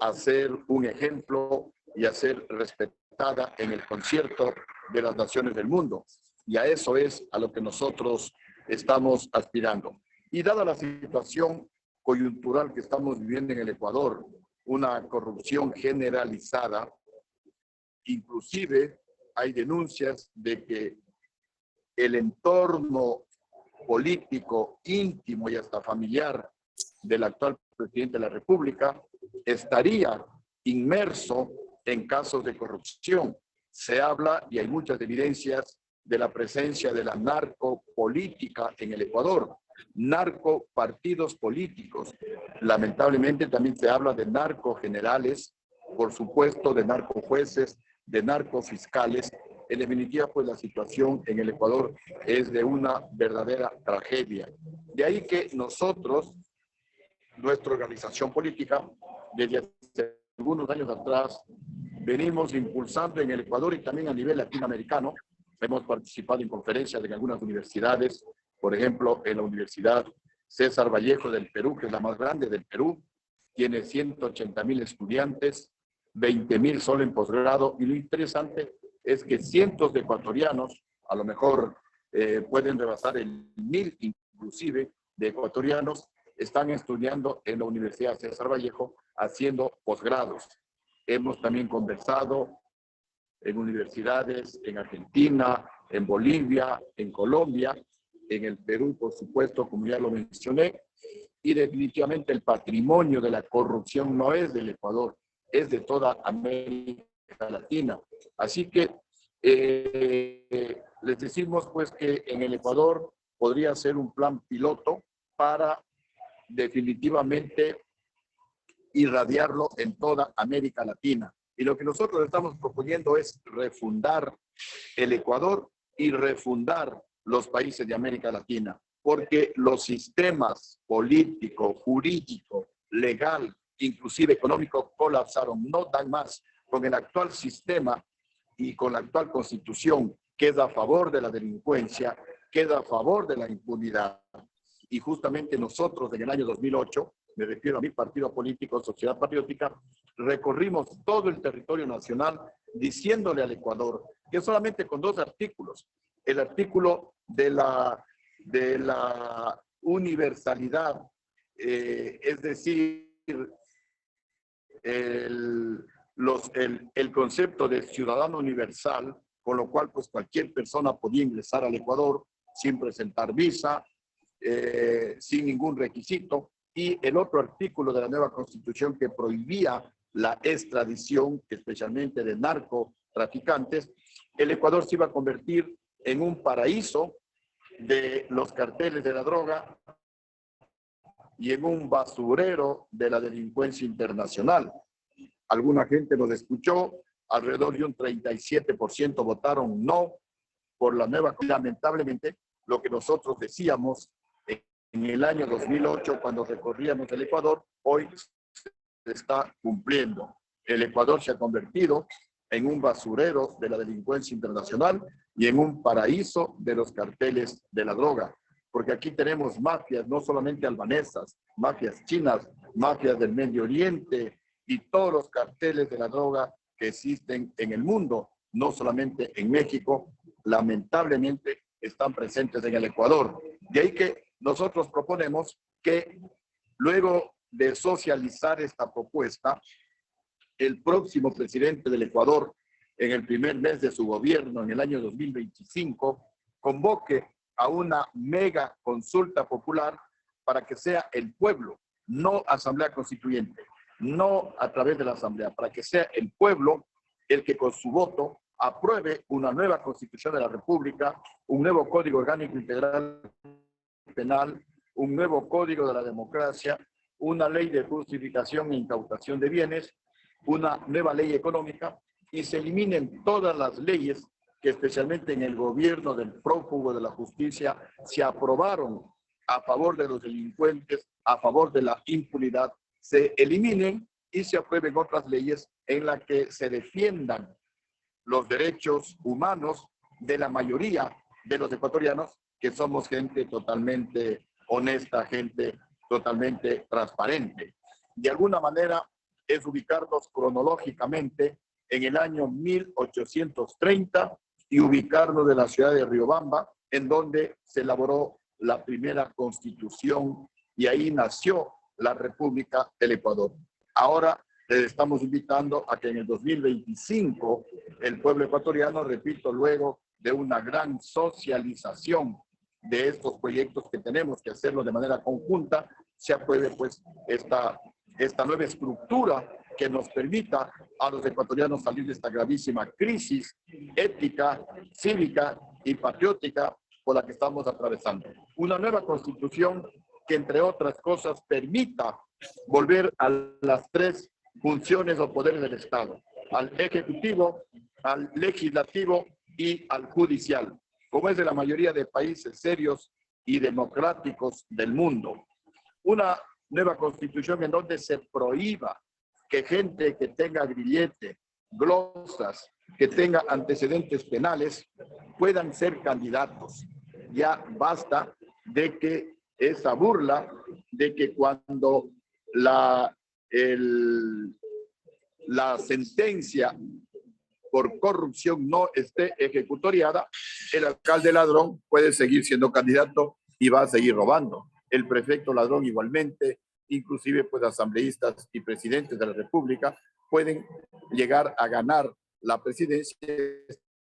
a ser un ejemplo y a ser respetada en el concierto de las naciones del mundo. Y a eso es a lo que nosotros estamos aspirando. Y dada la situación coyuntural que estamos viviendo en el Ecuador, una corrupción generalizada, inclusive hay denuncias de que el entorno político íntimo y hasta familiar del actual presidente de la República estaría inmerso en casos de corrupción. Se habla, y hay muchas evidencias, de la presencia de la narcopolítica en el Ecuador, narcopartidos políticos. Lamentablemente también se habla de narcogenerales, por supuesto de narcojueces, de narcofiscales. En definitiva, pues la situación en el Ecuador es de una verdadera tragedia. De ahí que nosotros, nuestra organización política, desde hace algunos años atrás, venimos impulsando en el Ecuador y también a nivel latinoamericano. Hemos participado en conferencias en algunas universidades, por ejemplo, en la Universidad César Vallejo del Perú, que es la más grande del Perú, tiene 180,000 estudiantes, 20,000 solo en posgrado, y lo interesante es que cientos de ecuatorianos, a lo mejor pueden rebasar el 1000 inclusive de ecuatorianos, están estudiando en la Universidad César Vallejo haciendo posgrados. Hemos también conversado en universidades en Argentina, en Bolivia, en Colombia, en el Perú, por supuesto, como ya lo mencioné, y definitivamente el patrimonio de la corrupción no es del Ecuador, es de toda América Latina. Así que les decimos pues que en el Ecuador podría ser un plan piloto para definitivamente irradiarlo en toda América Latina. Y lo que nosotros estamos proponiendo es refundar el Ecuador y refundar los países de América Latina, porque los sistemas político, jurídico, legal, inclusive económico colapsaron, no dan más. Con el actual sistema y con la actual constitución queda a favor de la delincuencia, queda a favor de la impunidad. Y justamente nosotros en el año 2008, me refiero a mi partido político, Sociedad Patriótica, recorrimos todo el territorio nacional diciéndole al Ecuador que solamente con 2 artículos, el artículo de la universalidad, es decir, el concepto de ciudadano universal, con lo cual pues cualquier persona podía ingresar al Ecuador sin presentar visa, sin ningún requisito, y el otro artículo de la nueva Constitución que prohibía la extradición, especialmente de narcotraficantes. El Ecuador se iba a convertir en un paraíso de los carteles de la droga y en un basurero de la delincuencia internacional. Alguna gente nos escuchó, alrededor de un 37% votaron no por la nueva. Lamentablemente, lo que nosotros decíamos en el año 2008, cuando recorríamos el Ecuador, hoy se está cumpliendo. El Ecuador se ha convertido en un basurero de la delincuencia internacional y en un paraíso de los carteles de la droga. Porque aquí tenemos mafias, no solamente albanesas, mafias chinas, mafias del Medio Oriente y todos los carteles de la droga que existen en el mundo, no solamente en México, lamentablemente están presentes en el Ecuador. De ahí que nosotros proponemos que luego de socializar esta propuesta, el próximo presidente del Ecuador, en el primer mes de su gobierno, en el año 2025, convoque a una mega consulta popular para que sea el pueblo, no asamblea constituyente, no a través de la asamblea, para que sea el pueblo el que con su voto apruebe una nueva constitución de la República, un nuevo código orgánico integral penal, un nuevo código de la democracia, una ley de justificación e incautación de bienes, una nueva ley económica, y se eliminen todas las leyes que especialmente en el gobierno del prófugo de la justicia se aprobaron a favor de los delincuentes, a favor de la impunidad, se eliminen y se aprueben otras leyes en las que se defiendan los derechos humanos de la mayoría de los ecuatorianos, que somos gente totalmente honesta, gente totalmente transparente. De alguna manera es ubicarnos cronológicamente en el año 1830 y ubicarnos de la ciudad de Riobamba, en donde se elaboró la primera constitución y ahí nació la República del Ecuador. Ahora les estamos invitando a que en el 2025 el pueblo ecuatoriano, repito, luego de una gran socialización de estos proyectos que tenemos que hacerlo de manera conjunta, se apruebe pues esta nueva estructura que nos permita a los ecuatorianos salir de esta gravísima crisis ética, cívica y patriótica por la que estamos atravesando. Una nueva constitución que, entre otras cosas, permita volver a las 3 funciones o poderes del Estado, al ejecutivo, al legislativo y al judicial, como es de la mayoría de países serios y democráticos del mundo. Una nueva constitución en donde se prohíba que gente que tenga grillete, glosas, que tenga antecedentes penales, puedan ser candidatos. Ya basta de que esa burla de que cuando la sentencia por corrupción no esté ejecutoriada, el alcalde ladrón puede seguir siendo candidato y va a seguir robando. El prefecto ladrón igualmente, inclusive pues asambleístas y presidentes de la República pueden llegar a ganar la presidencia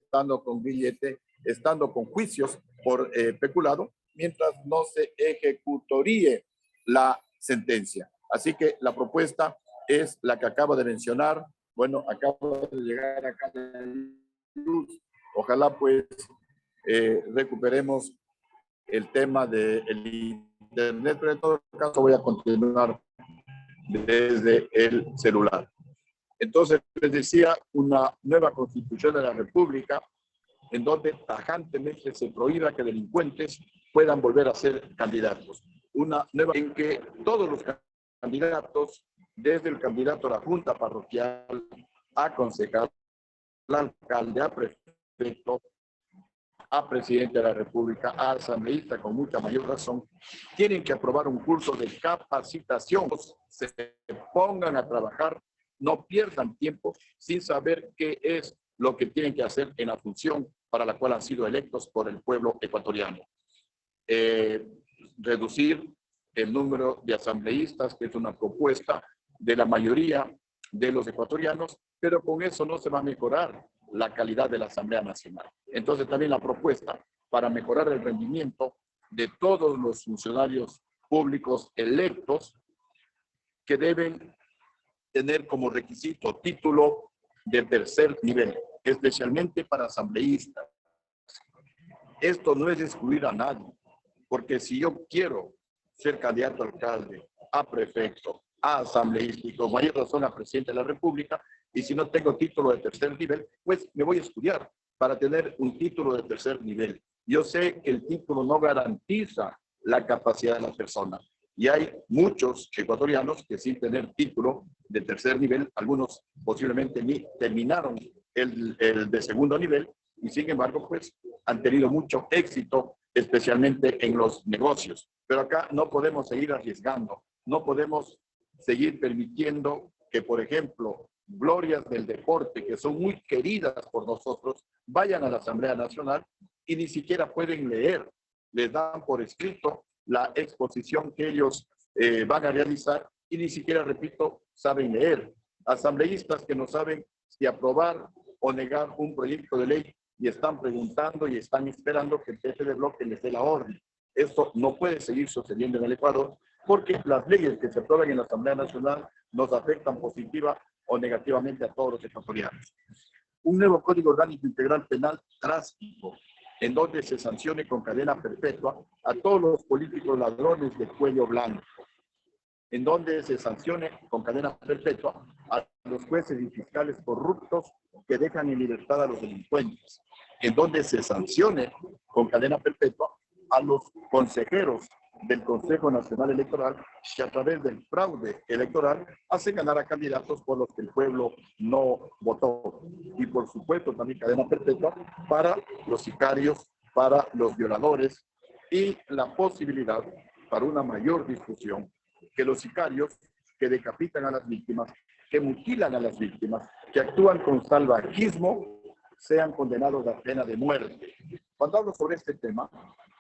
estando con billete, estando con juicios por peculado, mientras no se ejecutoríe la sentencia. Así que la propuesta es la que acabo de mencionar. Bueno, acabo de llegar acá de luz. Ojalá pues recuperemos el tema del internet, pero en todo caso voy a continuar desde el celular. Entonces, les decía, una nueva constitución de la República en donde tajantemente se prohíba que delincuentes puedan volver a ser candidatos. Una nueva en que todos los candidatos, desde el candidato a la junta parroquial, a concejal, al alcalde, a prefecto, a presidente de la República, a asambleísta con mucha mayor razón, tienen que aprobar un curso de capacitación, se pongan a trabajar, no pierdan tiempo sin saber qué es lo que tienen que hacer en la función para la cual han sido electos por el pueblo ecuatoriano. Reducir el número de asambleístas, que es una propuesta de la mayoría de los ecuatorianos, pero con eso no se va a mejorar la calidad de la Asamblea Nacional. Entonces también la propuesta para mejorar el rendimiento de todos los funcionarios públicos electos que deben tener como requisito título de tercer nivel, especialmente para asambleístas. Esto no es excluir a nadie, porque si yo quiero ser candidato a alcalde, a prefecto, a asambleísta y con mayor razón a presidente de la República, y si no tengo título de tercer nivel, pues me voy a estudiar para tener un título de tercer nivel. Yo sé que el título no garantiza la capacidad de la persona. Y hay muchos ecuatorianos que sin tener título de tercer nivel, algunos posiblemente ni terminaron el de segundo nivel, y sin embargo, pues han tenido mucho éxito, especialmente en los negocios. Pero acá no podemos seguir arriesgando, no podemos seguir permitiendo que, por ejemplo, glorias del deporte, que son muy queridas por nosotros, vayan a la Asamblea Nacional y ni siquiera pueden leer. Les dan por escrito la exposición que ellos van a realizar y ni siquiera, repito, saben leer. Asambleístas que no saben si aprobar o negar un proyecto de ley y están preguntando y están esperando que el jefe de bloque les dé la orden. Esto no puede seguir sucediendo en el Ecuador porque las leyes que se aprueban en la Asamblea Nacional nos afectan positiva o negativamente a todos los ecuatorianos. Un nuevo Código Orgánico Integral Penal drástico, en donde se sancione con cadena perpetua a todos los políticos ladrones de cuello blanco, en donde se sancione con cadena perpetua a los jueces y fiscales corruptos que dejan en libertad a los delincuentes, en donde se sancione con cadena perpetua a los consejeros del Consejo Nacional Electoral que a través del fraude electoral hacen ganar a candidatos por los que el pueblo no votó. Y por supuesto también cadena perpetua para los sicarios, para los violadores y la posibilidad para una mayor discusión que los sicarios que decapitan a las víctimas, que mutilan a las víctimas, que actúan con salvajismo, sean condenados a pena de muerte. Cuando hablo sobre este tema,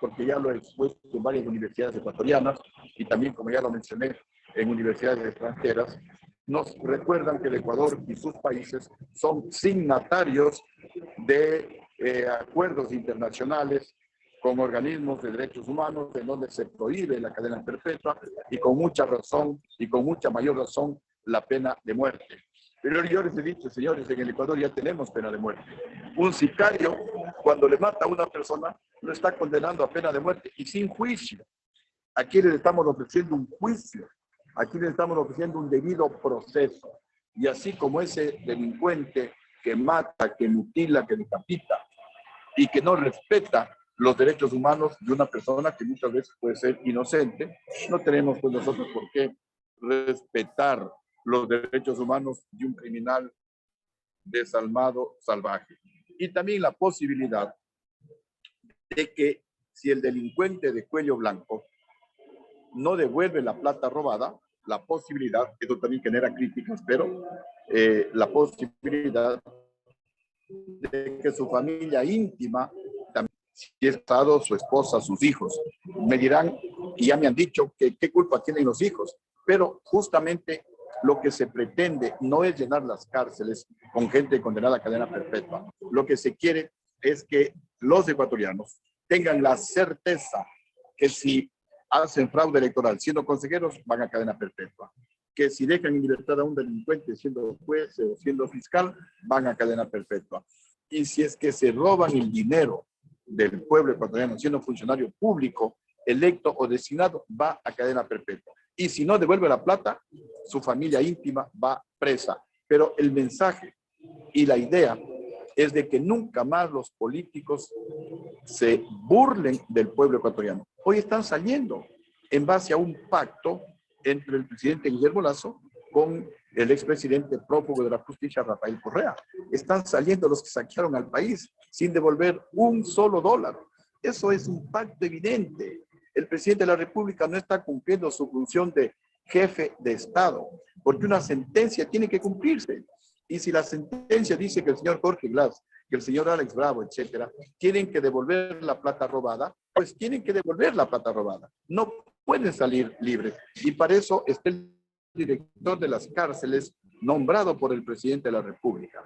porque ya lo he expuesto en varias universidades ecuatorianas y también, como ya lo mencioné, en universidades extranjeras, nos recuerdan que el Ecuador y sus países son signatarios de acuerdos internacionales con organismos de derechos humanos en donde se prohíbe la cadena perpetua y con mucha razón y con mucha mayor razón la pena de muerte. Pero yo les he dicho, señores, en el Ecuador ya tenemos pena de muerte. Un sicario, cuando le mata a una persona, lo está condenando a pena de muerte y sin juicio. Aquí les estamos ofreciendo un juicio, aquí les estamos ofreciendo un debido proceso. Y así como ese delincuente que mata, que mutila, que decapita y que no respeta los derechos humanos de una persona que muchas veces puede ser inocente, no tenemos pues nosotros por qué respetar los derechos humanos de un criminal desalmado, salvaje. Y también la posibilidad de que si el delincuente de cuello blanco no devuelve la plata robada, la posibilidad, esto también genera críticas, pero la posibilidad de que su familia íntima, también, si es casado, su esposa, sus hijos, me dirán, y ya me han dicho, que qué culpa tienen los hijos, pero justamente lo que se pretende no es llenar las cárceles con gente condenada a cadena perpetua. Lo que se quiere es que los ecuatorianos tengan la certeza que si hacen fraude electoral siendo consejeros, van a cadena perpetua. Que si dejan en libertad a un delincuente siendo juez o siendo fiscal, van a cadena perpetua. Y si es que se roban el dinero del pueblo ecuatoriano siendo funcionario público, electo o designado, va a cadena perpetua. Y si no devuelve la plata, su familia íntima va presa. Pero el mensaje y la idea es de que nunca más los políticos se burlen del pueblo ecuatoriano. Hoy están saliendo en base a un pacto entre el presidente Guillermo Lasso con el expresidente prófugo de la justicia, Rafael Correa. Están saliendo los que saquearon al país sin devolver un solo dólar. Eso es un pacto evidente. El presidente de la República no está cumpliendo su función de jefe de Estado, porque una sentencia tiene que cumplirse. Y si la sentencia dice que el señor Jorge Glass, que el señor Alex Bravo, etcétera, tienen que devolver la plata robada, pues tienen que devolver la plata robada. No pueden salir libres. Y para eso está el director de las cárceles nombrado por el presidente de la República.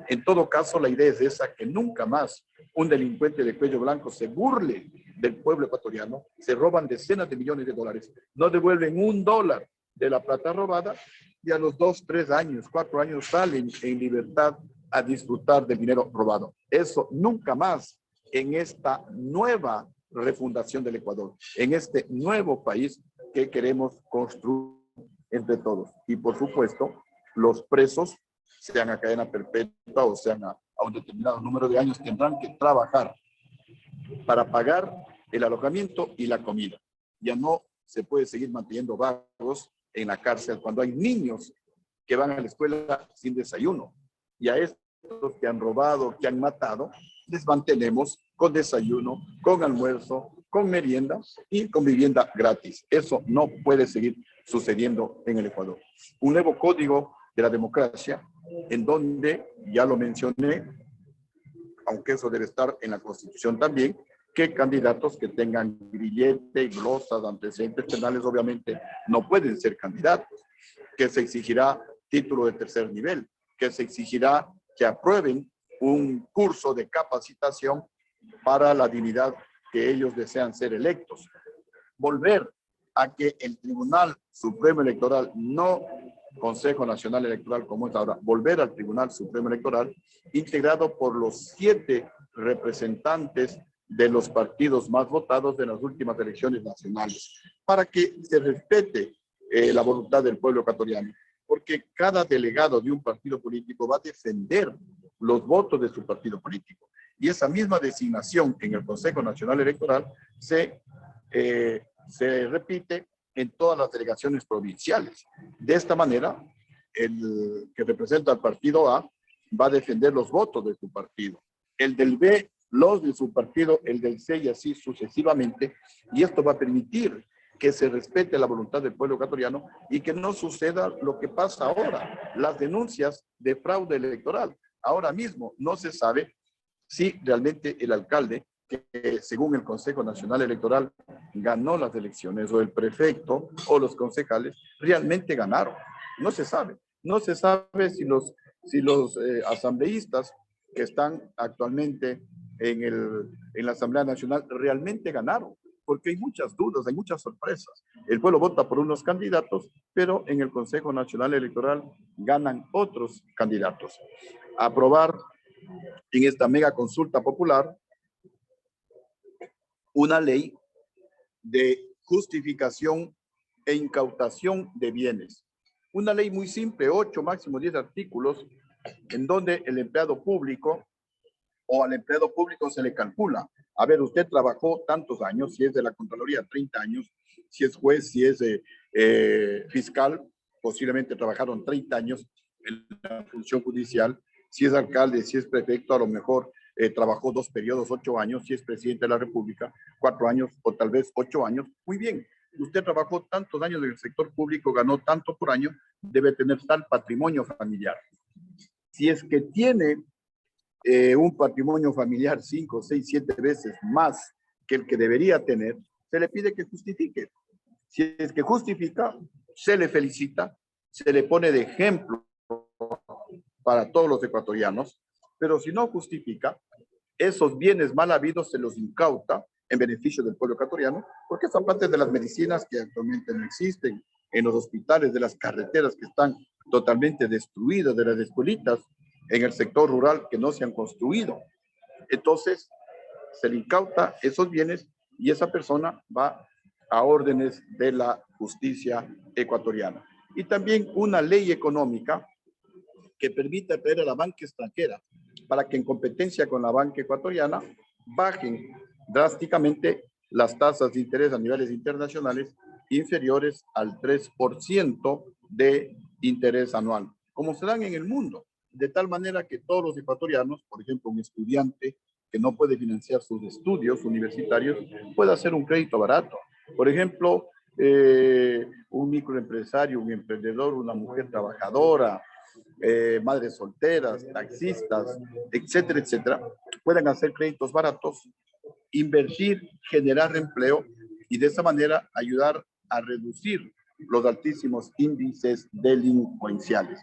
En todo caso, la idea es esa, que nunca más un delincuente de cuello blanco se burle del pueblo ecuatoriano, se roban decenas de millones de dólares, no devuelven un dólar de la plata robada y a los 2, 3 años, 4 años salen en libertad a disfrutar del dinero robado. Eso nunca más en esta nueva refundación del Ecuador, en este nuevo país que queremos construir entre todos. Y por supuesto, los presos, sean a cadena perpetua o sean a un determinado número de años, tendrán que trabajar para pagar el alojamiento y la comida. Ya no se puede seguir manteniendo vagos en la cárcel cuando hay niños que van a la escuela sin desayuno. Y a estos que han robado, que han matado, les mantenemos con desayuno, con almuerzo, con merienda y con vivienda gratis. Eso no puede seguir sucediendo en el Ecuador. Un nuevo código de la democracia, en donde, ya lo mencioné, aunque eso debe estar en la Constitución también, que candidatos que tengan grillete, glosas, antecedentes penales, obviamente no pueden ser candidatos, que se exigirá título de tercer nivel, que se exigirá que aprueben un curso de capacitación para la dignidad que ellos desean ser electos. Volver a que el Tribunal Supremo Electoral, no Consejo Nacional Electoral como es ahora, volver al Tribunal Supremo Electoral, integrado por los 7 representantes de los partidos más votados de las últimas elecciones nacionales, para que se respete la voluntad del pueblo ecuatoriano, porque cada delegado de un partido político va a defender los votos de su partido político. Y esa misma designación en el Consejo Nacional Electoral se repite en todas las delegaciones provinciales. De esta manera, el que representa al partido A va a defender los votos de su partido. El del B, los de su partido, el del C y así sucesivamente. Y esto va a permitir que se respete la voluntad del pueblo ecuatoriano y que no suceda lo que pasa ahora, las denuncias de fraude electoral. Ahora mismo no se sabe si realmente el alcalde, que según el Consejo Nacional Electoral ganó las elecciones, o el prefecto o los concejales realmente ganaron. No se sabe. No se sabe si los asambleístas que están actualmente en la Asamblea Nacional realmente ganaron, porque hay muchas dudas, hay muchas sorpresas. El pueblo vota por unos candidatos, pero en el Consejo Nacional Electoral ganan otros candidatos. Aprobar en esta mega consulta popular una ley de justificación e incautación de bienes. Una ley muy simple, 8, máximo 10 artículos, en donde el empleado público o al empleado público se le calcula. A ver, usted trabajó tantos años, si es de la Contraloría, 30 años, si es juez, si es fiscal, posiblemente trabajaron 30 años en la función judicial, si es alcalde, si es prefecto, a lo mejor trabajó 2 periodos, 8 años, si es presidente de la República, 4 años o tal vez 8 años. Muy bien, usted trabajó tantos años en el sector público, ganó tanto por año, debe tener tal patrimonio familiar. Si es que tiene un patrimonio familiar 5, 6, 7 veces más que el que debería tener, se le pide que justifique. Si es que justifica, se le felicita, se le pone de ejemplo para todos los ecuatorianos, pero si no justifica, esos bienes mal habidos se los incauta en beneficio del pueblo ecuatoriano, porque son parte de las medicinas que actualmente no existen, en los hospitales, de las carreteras que están totalmente destruidas, de las escuelitas en el sector rural que no se han construido. Entonces, se le incauta esos bienes y esa persona va a órdenes de la justicia ecuatoriana. Y también una ley económica que permita traer a la banca extranjera para que en competencia con la banca ecuatoriana bajen drásticamente las tasas de interés a niveles internacionales inferiores al 3% de interés anual, como se dan en el mundo, de tal manera que todos los ecuatorianos, por ejemplo, un estudiante que no puede financiar sus estudios universitarios, pueda hacer un crédito barato. Por ejemplo, un microempresario, un emprendedor, una mujer trabajadora, madres solteras, taxistas, etcétera, etcétera, puedan hacer créditos baratos, invertir, generar empleo y de esa manera ayudar a reducir los altísimos índices delincuenciales.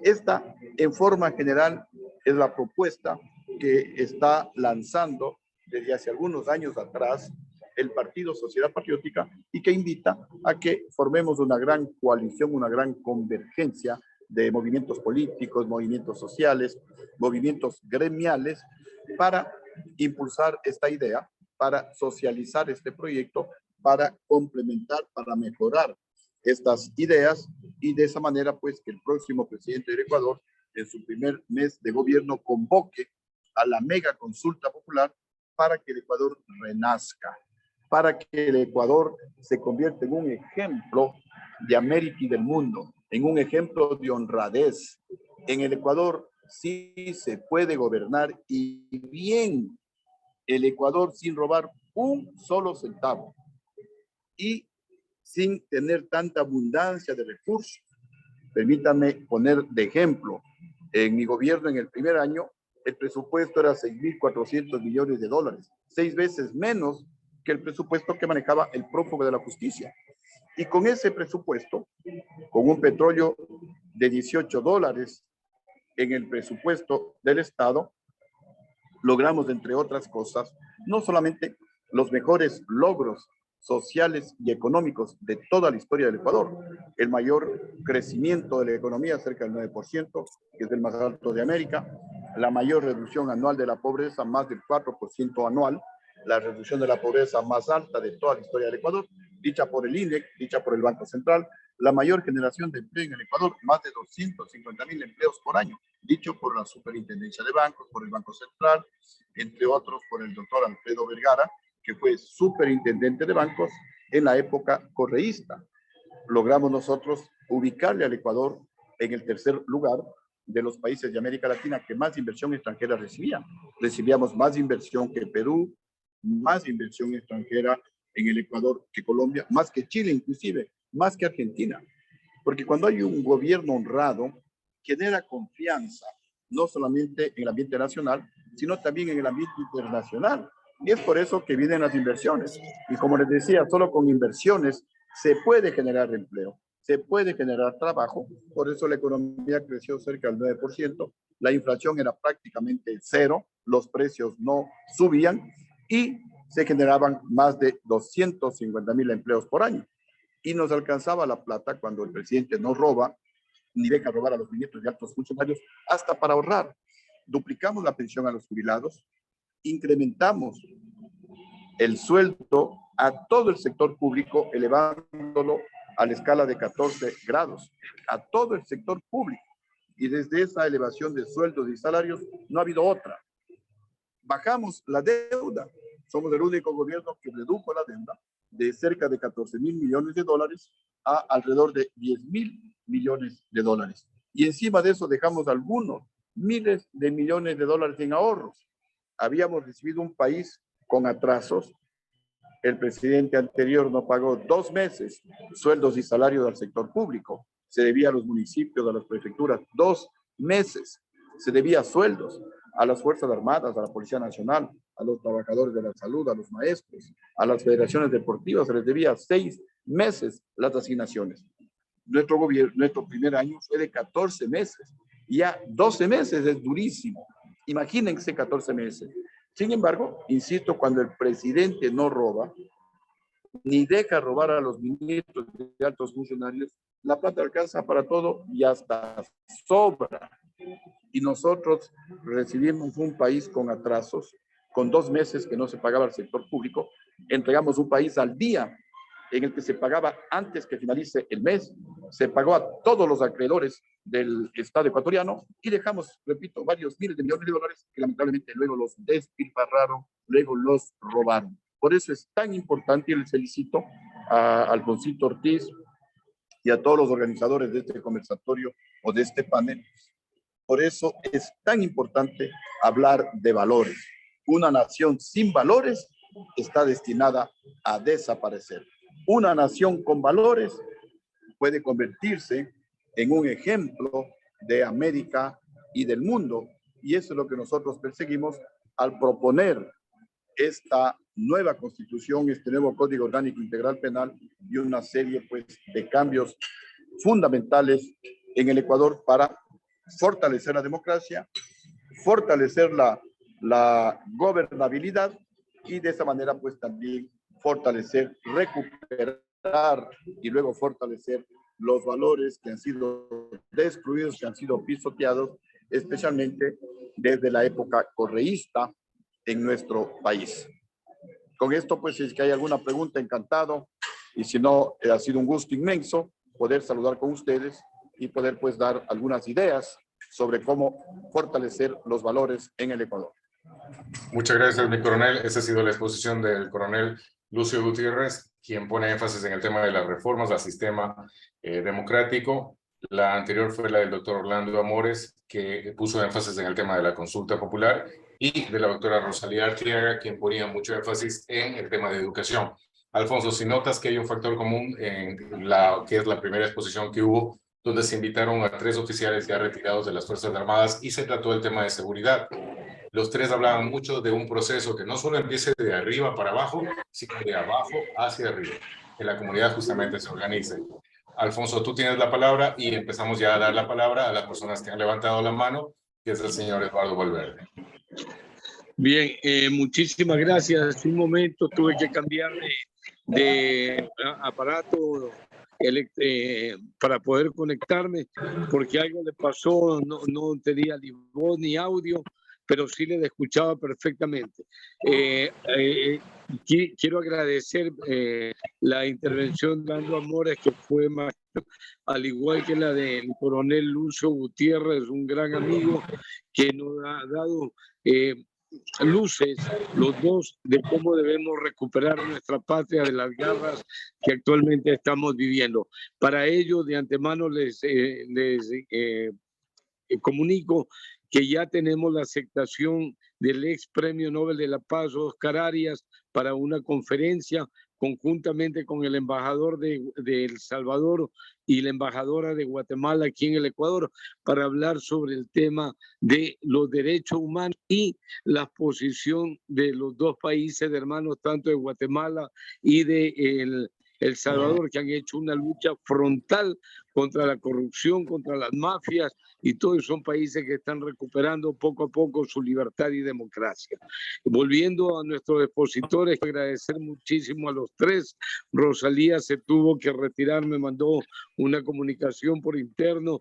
Esta, en forma general, es la propuesta que está lanzando desde hace algunos años atrás el Partido Sociedad Patriótica y que invita a que formemos una gran coalición, una gran convergencia de movimientos políticos, movimientos sociales, movimientos gremiales para impulsar esta idea, para socializar este proyecto, para complementar, para mejorar estas ideas y de esa manera pues que el próximo presidente del Ecuador en su primer mes de gobierno convoque a la mega consulta popular para que el Ecuador renazca, para que el Ecuador se convierta en un ejemplo de América y del mundo, en un ejemplo de honradez. En el Ecuador sí se puede gobernar y bien el Ecuador sin robar un solo centavo y sin tener tanta abundancia de recursos. Permítanme poner de ejemplo, en mi gobierno en el primer año, el presupuesto era 6.400 millones de dólares, 6 veces menos que el presupuesto que manejaba el prófugo de la justicia. Y con ese presupuesto, con un petróleo de $18 en el presupuesto del Estado, logramos, entre otras cosas, no solamente los mejores logros sociales y económicos de toda la historia del Ecuador, el mayor crecimiento de la economía, cerca del 9%, que es el más alto de América, la mayor reducción anual de la pobreza, más del 4% anual, la reducción de la pobreza más alta de toda la historia del Ecuador, dicha por el INEC, dicha por el Banco Central, la mayor generación de empleo en el Ecuador, más de 250.000 empleos por año, dicho por la Superintendencia de Bancos, por el Banco Central, entre otros por el doctor Alfredo Vergara, que fue superintendente de bancos en la época correísta. Logramos nosotros ubicarle al Ecuador en el tercer lugar de los países de América Latina que más inversión extranjera recibían. Recibíamos más inversión que Perú, más inversión extranjera en el Ecuador que Colombia, más que Chile inclusive, más que Argentina. Porque cuando hay un gobierno honrado, genera confianza, no solamente en el ambiente nacional, sino también en el ambiente internacional. Y es por eso que vienen las inversiones. Y como les decía, solo con inversiones se puede generar empleo, se puede generar trabajo. Por eso la economía creció cerca del 9%, la inflación era prácticamente cero, los precios no subían y se generaban más de 250.000 empleos por año. Y nos alcanzaba la plata cuando el presidente no roba, ni deja robar a los ministros y altos funcionarios, hasta para ahorrar. Duplicamos la pensión a los jubilados, incrementamos el sueldo a todo el sector público, elevándolo a la escala de 14 grados, a todo el sector público. Y desde esa elevación de sueldos y salarios no ha habido otra. Bajamos la deuda. Somos el único gobierno que redujo la deuda de cerca de 14.000 millones de dólares a alrededor de 10.000 millones de dólares. Y encima de eso dejamos algunos miles de millones de dólares en ahorros. Habíamos recibido un país con atrasos. El presidente anterior no pagó 2 meses sueldos y salarios al sector público. Se debía a los municipios, a las prefecturas, 2 meses. Se debía sueldos. a las Fuerzas Armadas, a la Policía Nacional, a los trabajadores de la salud, a los maestros, a las federaciones deportivas, se les debía 6 meses las asignaciones. Nuestro gobierno, nuestro primer año fue de 14 meses. Y ya 12 meses es durísimo. Imagínense 14 meses. Sin embargo, insisto, cuando el presidente no roba, ni deja robar a los ministros y altos funcionarios, la plata alcanza para todo y hasta sobra. Y nosotros recibimos un país con atrasos, con 2 meses que no se pagaba al sector público, entregamos un país al día en el que se pagaba antes que finalice el mes, se pagó a todos los acreedores del Estado ecuatoriano y dejamos, repito, varios miles de millones de dólares que lamentablemente luego los despilfarraron, luego los robaron. Por eso es tan importante, y les felicito a Alfonsito Ortiz y a todos los organizadores de este conversatorio o de este panel. Por eso es tan importante hablar de valores. Una nación sin valores está destinada a desaparecer. Una nación con valores puede convertirse en un ejemplo de América y del mundo. Y eso es lo que nosotros perseguimos al proponer esta nueva constitución, este nuevo Código Orgánico Integral Penal y una serie pues, de cambios fundamentales en el Ecuador para fortalecer la democracia, fortalecer la gobernabilidad y de esa manera pues también fortalecer, recuperar y luego fortalecer los valores que han sido destruidos, que han sido pisoteados, especialmente desde la época correísta en nuestro país. Con esto, pues, si es que hay alguna pregunta, encantado, y si no, ha sido un gusto inmenso poder saludar con ustedes y poder, pues, dar algunas ideas sobre cómo fortalecer los valores en el Ecuador. Muchas gracias, mi coronel. Esa ha sido la exposición del coronel Lucio Gutiérrez, quien pone énfasis en el tema de las reformas al sistema democrático. La anterior fue la del doctor Orlando Amores, que puso énfasis en el tema de la consulta popular, y de la doctora Rosalía Arteaga, quien ponía mucho énfasis en el tema de educación. Alfonso, si notas que hay un factor común en la que es la primera exposición que hubo, donde se invitaron a 3 oficiales ya retirados de las Fuerzas Armadas y se trató el tema de seguridad. Los 3 hablaban mucho de un proceso que no solo empiece de arriba para abajo, sino de abajo hacia arriba, que la comunidad justamente se organice. Alfonso, tú tienes la palabra y empezamos ya a dar la palabra a las personas que han levantado la mano, que es el señor Eduardo Valverde. Bien, muchísimas gracias. Un momento tuve que cambiar de aparato para poder conectarme, porque algo le pasó, no tenía ni voz ni audio, pero sí les escuchaba perfectamente. Quiero agradecer la intervención de Orlando Amores, que fue más, al igual que la del coronel Lucio Gutiérrez, un gran amigo que nos ha dado luces, los dos, de cómo debemos recuperar nuestra patria de las garras que actualmente estamos viviendo. Para ello, de antemano les comunico que ya tenemos la aceptación del ex Premio Nobel de la Paz, Oscar Arias, para una conferencia conjuntamente con el embajador de El Salvador y la embajadora de Guatemala aquí en el Ecuador, para hablar sobre el tema de los derechos humanos y la posición de los 2 países de hermanos, tanto de Guatemala y de El Salvador, que han hecho una lucha frontal contra la corrupción, contra las mafias, y todos son países que están recuperando poco a poco su libertad y democracia. Volviendo a nuestros expositores, agradecer muchísimo a los 3. Rosalía se tuvo que retirar, me mandó una comunicación por interno,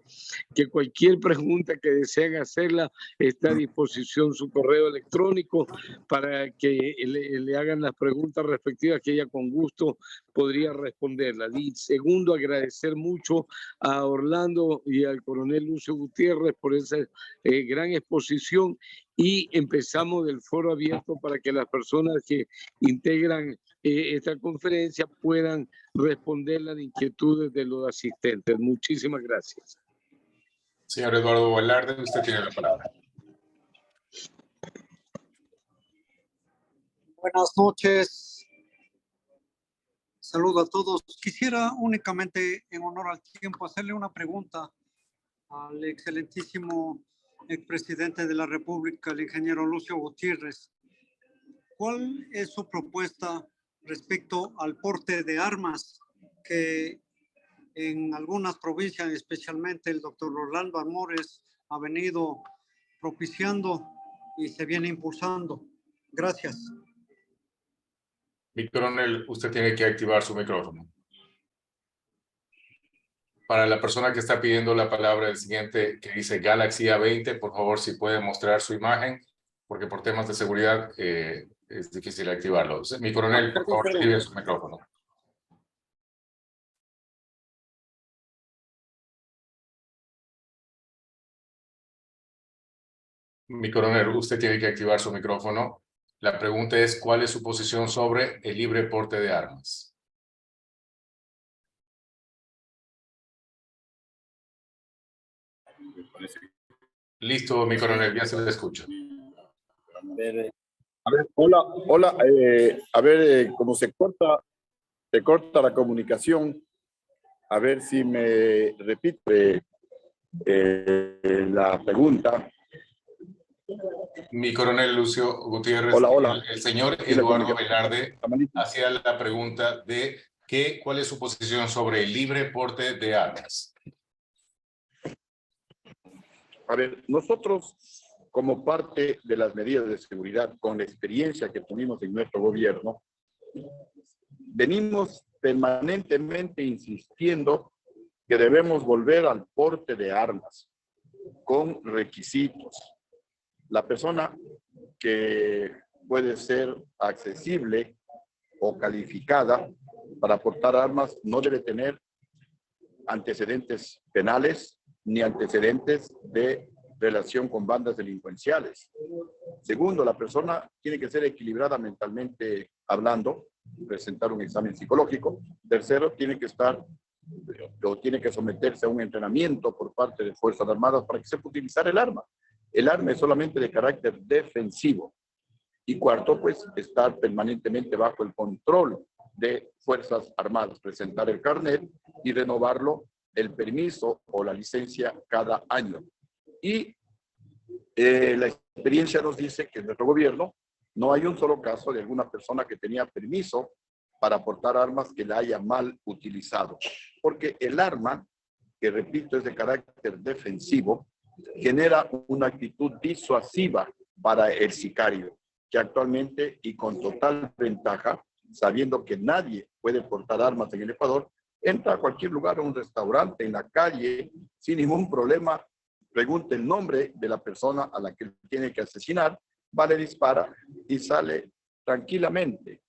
que cualquier pregunta que deseen hacerla está a disposición su correo electrónico para que le hagan las preguntas respectivas, que ella con gusto podría responderlas. Y segundo, agradecer mucho a Orlando y al coronel Lucio Gutiérrez por esa gran exposición, y empezamos el foro abierto para que las personas que integran esta conferencia puedan responder las inquietudes de los asistentes. Muchísimas gracias. Señor Eduardo Valverde, usted tiene la palabra. Buenas noches. Saludo a todos. Quisiera únicamente, en honor al tiempo, hacerle una pregunta al excelentísimo expresidente de la República, el ingeniero Lucio Gutiérrez. ¿Cuál es su propuesta respecto al porte de armas que en algunas provincias, especialmente el doctor Rolando Amores, ha venido propiciando y se viene impulsando? Gracias. Mi coronel, usted tiene que activar su micrófono. Para la persona que está pidiendo la palabra, el siguiente que dice Galaxy A20, por favor, si puede mostrar su imagen, porque por temas de seguridad es difícil activarlo. Mi coronel, por favor, active su micrófono. Mi coronel, usted tiene que activar su micrófono. La pregunta es, ¿cuál es su posición sobre el libre porte de armas? Listo, mi coronel, ya se le escucha. A ver, hola, a ver, como se corta la comunicación, a ver si me repite la pregunta. Mi coronel Lucio Gutiérrez, Hola. el señor Eduardo Velarde hacía la pregunta de ¿cuál es su posición sobre el libre porte de armas? A ver, nosotros, como parte de las medidas de seguridad, con la experiencia que tuvimos en nuestro gobierno, venimos permanentemente insistiendo que debemos volver al porte de armas con requisitos. La persona que puede ser accesible o calificada para portar armas no debe tener antecedentes penales ni antecedentes de relación con bandas delincuenciales. Segundo, la persona tiene que ser equilibrada mentalmente hablando, presentar un examen psicológico. Tercero, tiene que someterse a un entrenamiento por parte de Fuerzas Armadas para que sepa utilizar el arma. El arma es solamente de carácter defensivo. Y cuarto, pues, estar permanentemente bajo el control de Fuerzas Armadas, presentar el carnet y renovarlo, el permiso o la licencia cada año. Y la experiencia nos dice que en nuestro gobierno no hay un solo caso de alguna persona que tenía permiso para portar armas que la haya mal utilizado. Porque el arma, que repito es de carácter defensivo, genera una actitud disuasiva para el sicario, que actualmente y con total ventaja, sabiendo que nadie puede portar armas en el Ecuador, entra a cualquier lugar, a un restaurante, en la calle, sin ningún problema, pregunta el nombre de la persona a la que tiene que asesinar, va, le dispara y sale tranquilamente,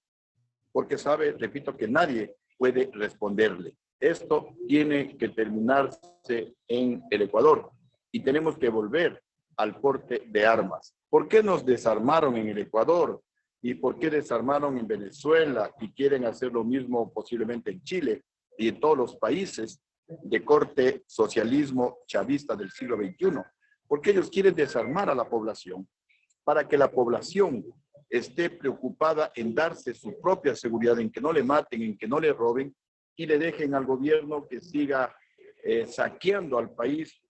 porque sabe, repito, que nadie puede responderle. Esto tiene que terminarse en el Ecuador y tenemos que volver al porte de armas. ¿Por qué nos desarmaron en el Ecuador? ¿Y por qué desarmaron en Venezuela y quieren hacer lo mismo posiblemente en Chile y en todos los países de corte socialismo chavista del siglo XXI? Porque ellos quieren desarmar a la población para que la población esté preocupada en darse su propia seguridad, en que no le maten, en que no le roben y le dejen al gobierno que siga saqueando al país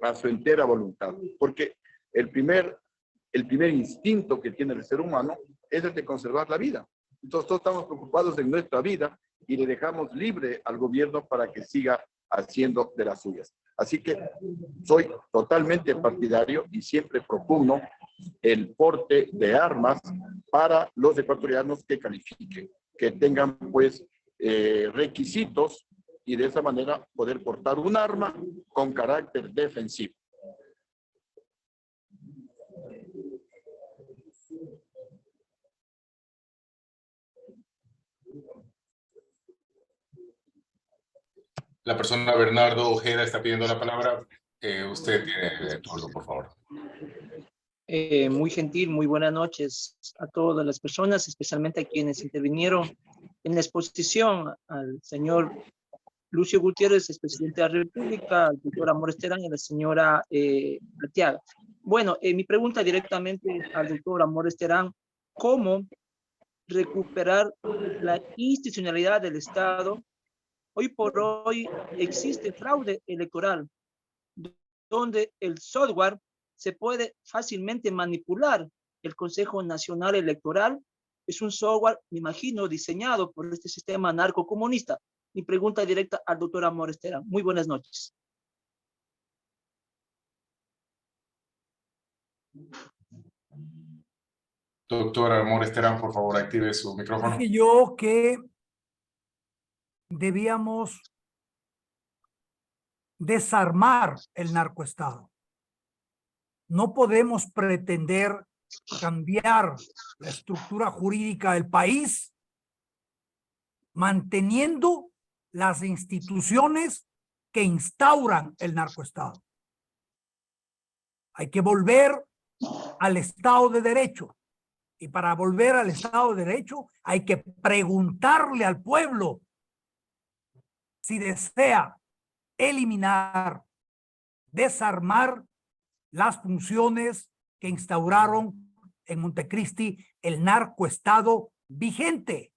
a su entera voluntad. Porque el primer instinto que tiene el ser humano es el de conservar la vida. Entonces todos estamos preocupados en nuestra vida y le dejamos libre al gobierno para que siga haciendo de las suyas. Así que soy totalmente partidario y siempre propugno el porte de armas para los ecuatorianos que califiquen, que tengan pues requisitos y de esa manera poder portar un arma con carácter defensivo. La persona Bernardo Ojeda está pidiendo la palabra. Usted tiene el turno, por favor. Muy gentil, muy buenas noches a todas las personas, especialmente a quienes intervinieron en la exposición, al señor Lucio Gutiérrez, expresidente de la República, al doctor Amores Terán y a la señora Arteaga. Bueno, mi pregunta directamente al doctor Amores Terán: ¿cómo recuperar la institucionalidad del Estado? Hoy por hoy existe fraude electoral, donde el software se puede fácilmente manipular. El Consejo Nacional Electoral es un software, me imagino, diseñado por este sistema narcocomunista. Mi pregunta directa al doctor Amores Terán. Muy buenas noches. Doctor Amores Terán, por favor, active su micrófono. Dije yo que debíamos desarmar el narcoestado. No podemos pretender cambiar la estructura jurídica del país manteniendo las instituciones que instauran el narcoestado. Hay que volver al Estado de Derecho. Y para volver al Estado de Derecho hay que preguntarle al pueblo si desea eliminar, desarmar las funciones que instauraron en Montecristi el narcoestado vigente.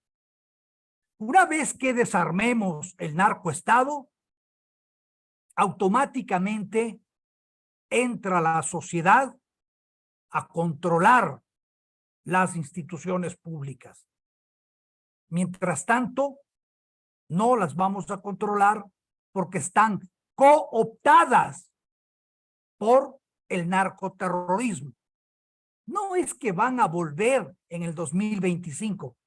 Una vez que desarmemos el narcoestado, automáticamente entra la sociedad a controlar las instituciones públicas. Mientras tanto, no las vamos a controlar porque están cooptadas por el narcoterrorismo. No es que van a volver en el 2025.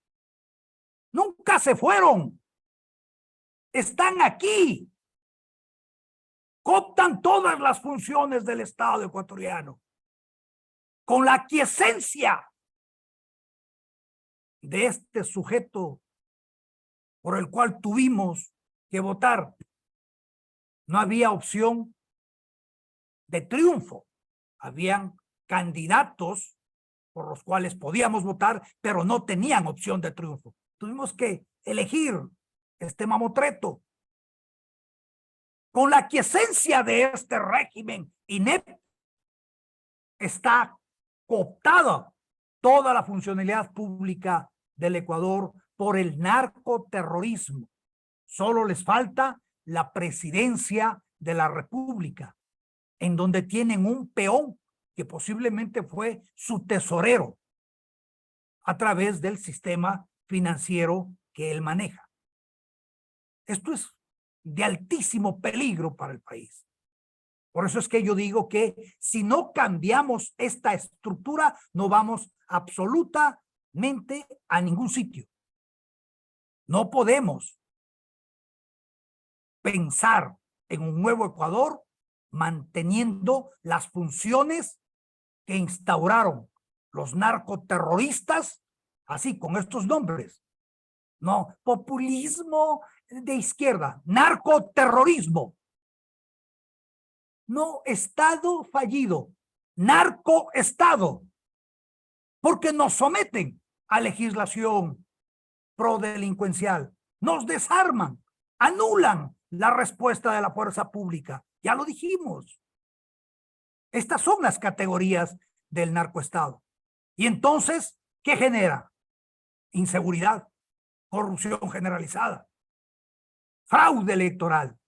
Nunca se fueron. Están aquí. Cooptan todas las funciones del Estado ecuatoriano con la aquiescencia de este sujeto por el cual tuvimos que votar. No había opción de triunfo. Habían candidatos por los cuales podíamos votar, pero no tenían opción de triunfo. Tuvimos que elegir este mamotreto. Con la aquiescencia de este régimen inepto, está cooptada toda la funcionalidad pública del Ecuador por el narcoterrorismo. Solo les falta la presidencia de la República, en donde tienen un peón que posiblemente fue su tesorero a través del sistema financiero que él maneja. Esto es de altísimo peligro para el país. Por eso es que yo digo que si no cambiamos esta estructura, no vamos absolutamente a ningún sitio. No podemos pensar en un nuevo Ecuador manteniendo las funciones que instauraron los narcoterroristas, así con estos nombres. No, populismo de izquierda, narcoterrorismo. No, Estado fallido, narcoestado, porque nos someten a legislación prodelincuencial, nos desarman, anulan la respuesta de la fuerza pública. Ya lo dijimos. Estas son las categorías del narcoestado. Y entonces, ¿qué genera? Inseguridad, corrupción generalizada, fraude electoral.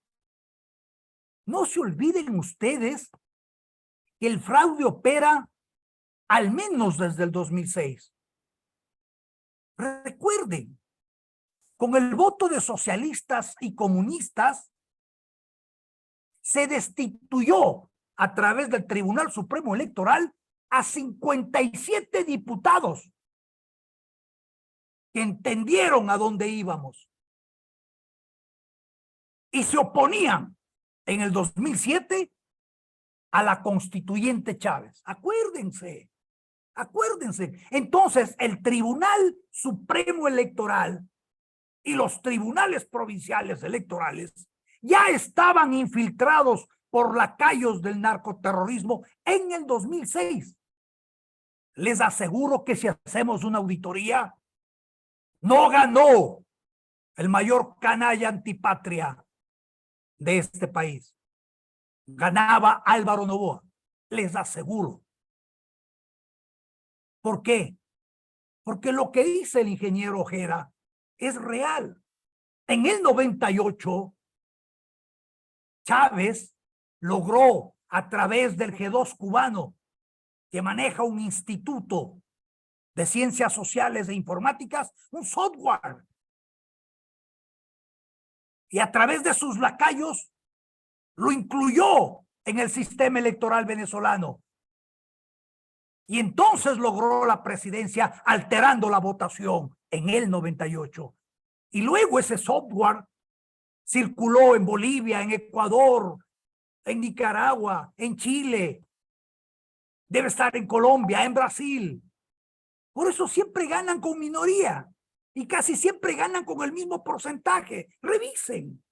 No se olviden ustedes que el fraude opera al menos desde el 2006. Recuerden, con el voto de socialistas y comunistas, se destituyó a través del Tribunal Supremo Electoral a 57 diputados que entendieron a dónde íbamos y se oponían en el 2007 a la constituyente Chávez. Acuérdense. Entonces, el Tribunal Supremo Electoral y los tribunales provinciales electorales ya estaban infiltrados por lacayos del narcoterrorismo en el 2006. Les aseguro que si hacemos una auditoría, no ganó el mayor canalla antipatria de este país. Ganaba Álvaro Noboa, les aseguro. ¿Por qué? Porque lo que dice el ingeniero Ojeda es real. En el 98, Chávez logró a través del G2 cubano, que maneja un instituto de ciencias sociales e informáticas, un software. Y a través de sus lacayos lo incluyó en el sistema electoral venezolano. Y entonces logró la presidencia alterando la votación en el 98. Y luego ese software circuló en Bolivia, en Ecuador, en Nicaragua, en Chile. Debe estar en Colombia, en Brasil. Por eso siempre ganan con minoría y casi siempre ganan con el mismo porcentaje. Revisen.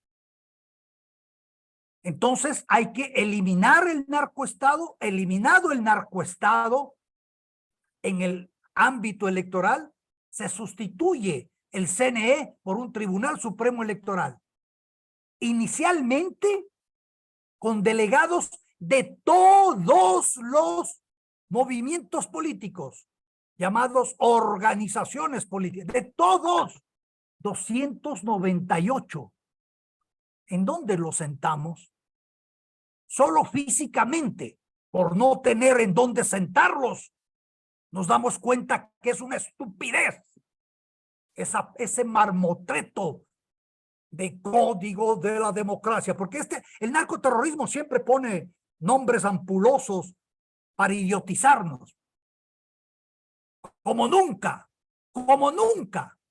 Entonces hay que eliminar el narcoestado. Eliminado el narcoestado en el ámbito electoral, se sustituye el CNE por un Tribunal Supremo Electoral. Inicialmente con delegados de todos los movimientos políticos, llamados organizaciones políticas, de todos, 298. ¿En dónde los sentamos? Solo físicamente, por no tener en dónde sentarlos, nos damos cuenta que es una estupidez ese marmotreto de código de la democracia, porque el narcoterrorismo siempre pone nombres ampulosos para idiotizarnos. Como nunca,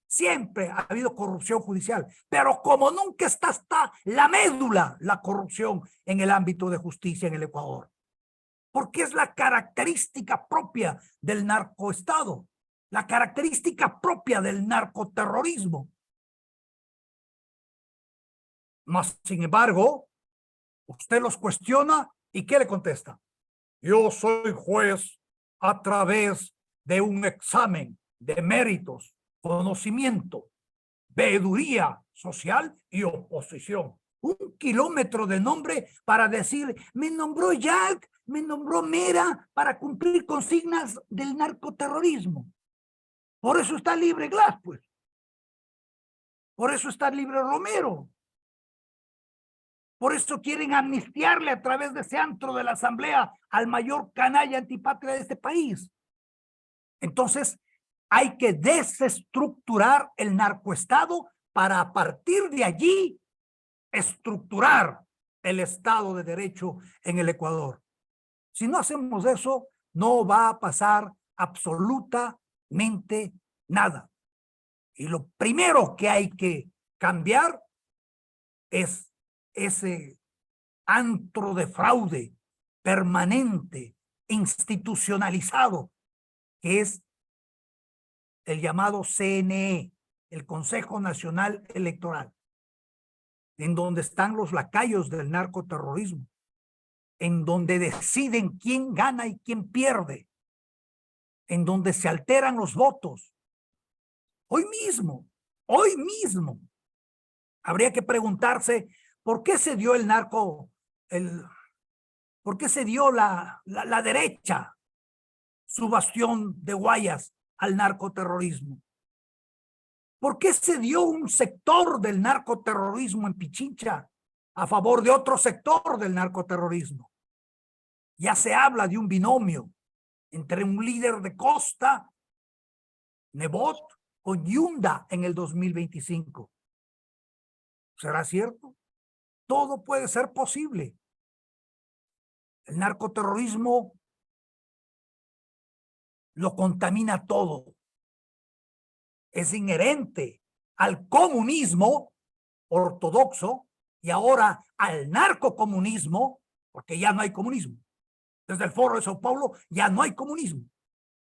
siempre ha habido corrupción judicial, pero como nunca está la médula, la corrupción en el ámbito de justicia en el Ecuador. Porque es la característica propia del narcoestado, la característica propia del narcoterrorismo. Mas, sin embargo, usted los cuestiona y ¿qué le contesta? Yo soy juez a través de un examen de méritos, conocimiento, veeduría social y oposición. 1 kilómetro de nombre para decir, me nombró Jack, me nombró Mera para cumplir consignas del narcoterrorismo. Por eso está libre Glass, pues. Por eso está libre Romero. Por eso quieren amnistiarle a través de ese antro de la Asamblea al mayor canalla antipatria de este país. Entonces, hay que desestructurar el narcoestado para a partir de allí estructurar el Estado de Derecho en el Ecuador. Si no hacemos eso, no va a pasar absolutamente nada. Y lo primero que hay que cambiar es ese antro de fraude permanente, institucionalizado, que es el llamado CNE, el Consejo Nacional Electoral, en donde están los lacayos del narcoterrorismo, en donde deciden quién gana y quién pierde, en donde se alteran los votos. Hoy mismo, habría que preguntarse por qué se dio por qué se dio la derecha su bastión de Guayas al narcoterrorismo. ¿Por qué se dio un sector del narcoterrorismo en Pichincha a favor de otro sector del narcoterrorismo? Ya se habla de un binomio entre un líder de costa, Nebot, con Yunda en el 2025. ¿Será cierto? Todo puede ser posible. El narcoterrorismo lo contamina todo. Es inherente al comunismo ortodoxo y ahora al narcocomunismo, porque ya no hay comunismo. Desde el Foro de Sao Paulo ya no hay comunismo.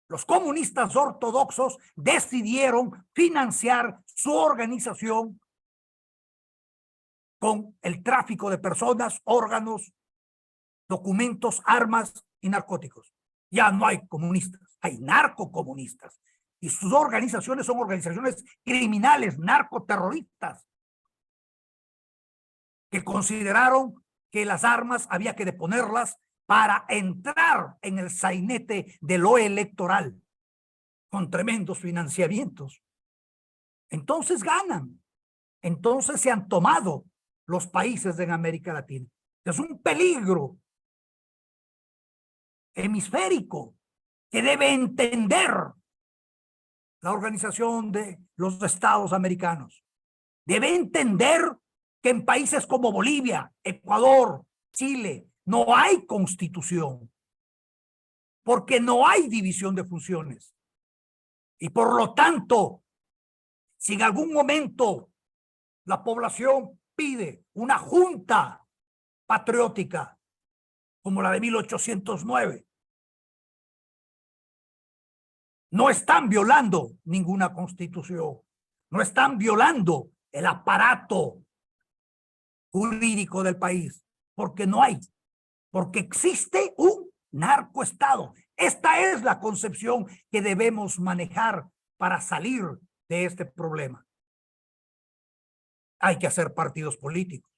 Los comunistas ortodoxos decidieron financiar su organización con el tráfico de personas, órganos, documentos, armas y narcóticos. Ya no hay comunistas, hay narcocomunistas. Y sus organizaciones son organizaciones criminales, narcoterroristas, que consideraron que las armas había que deponerlas para entrar en el sainete de lo electoral, con tremendos financiamientos. Entonces ganan. Entonces se han tomado los países en América Latina. Es un peligro hemisférico que debe entender la Organización de los Estados Americanos. Debe entender que en países como Bolivia, Ecuador, Chile, no hay constitución, porque no hay división de funciones. Y por lo tanto, si en algún momento la población pide una junta patriótica como la de 1809, no están violando ninguna constitución, no están violando el aparato jurídico del país, porque no hay, porque existe un narcoestado. Esta es la concepción que debemos manejar para salir de este problema. Hay que hacer partidos políticos.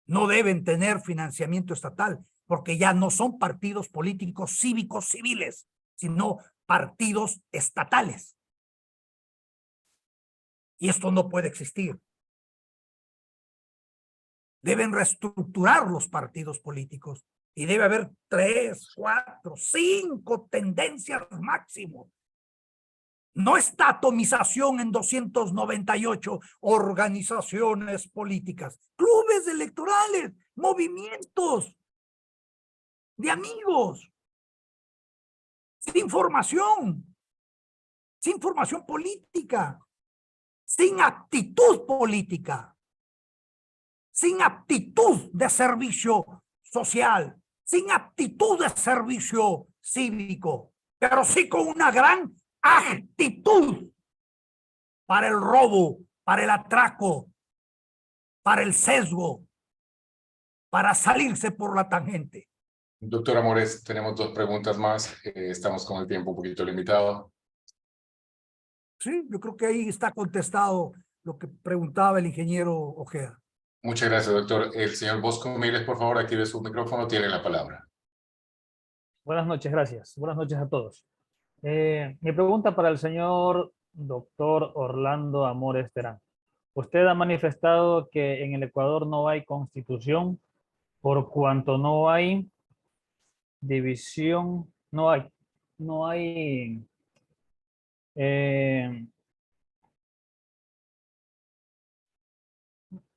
No deben tener financiamiento estatal, porque ya no son partidos políticos cívicos civiles, sino partidos estatales. Y esto no puede existir. Deben reestructurar los partidos políticos y debe haber 3, 4, 5 tendencias máximo. No está atomización en 298 organizaciones políticas, clubes electorales, movimientos de amigos, sin formación política, sin actitud política, sin aptitud de servicio social, sin aptitud de servicio cívico, pero sí con una gran actitud para el robo, para el atraco, para el sesgo, para salirse por la tangente. Doctor Amores, tenemos 2 preguntas más. Estamos con el tiempo un poquito limitado. Sí, yo creo que ahí está contestado lo que preguntaba el ingeniero Ojeda. Muchas gracias, doctor. El señor Bosco Miles, por favor, active su micrófono. Tiene la palabra. Buenas noches, gracias. Buenas noches a todos. Mi pregunta para el señor doctor Orlando Amores Terán. Usted ha manifestado que en el Ecuador no hay constitución por cuanto no hay división, no hay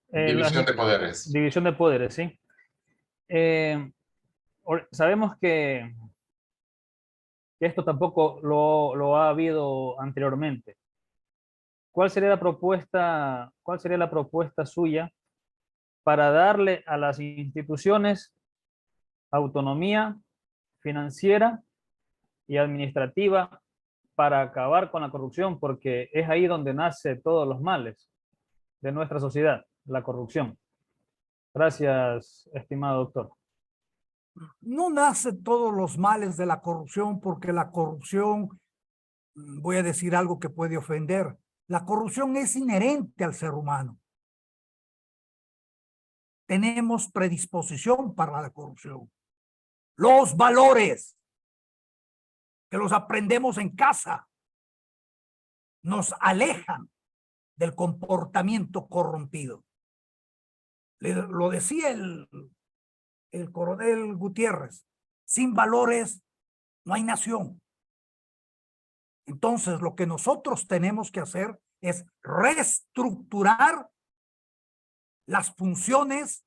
División de poderes. División de poderes, sí. Sabemos que esto tampoco lo ha habido anteriormente. ¿Cuál sería la propuesta suya para darle a las instituciones autonomía financiera y administrativa para acabar con la corrupción? Porque es ahí donde nace todos los males de nuestra sociedad, la corrupción. Gracias, estimado doctor. No nace todos los males de la corrupción, porque la corrupción, voy a decir algo que puede ofender, la corrupción es inherente al ser humano. Tenemos predisposición para la corrupción. Los valores que los aprendemos en casa nos alejan del comportamiento corrompido. Lo decía el coronel Gutiérrez, sin valores no hay nación. Entonces, lo que nosotros tenemos que hacer es reestructurar las funciones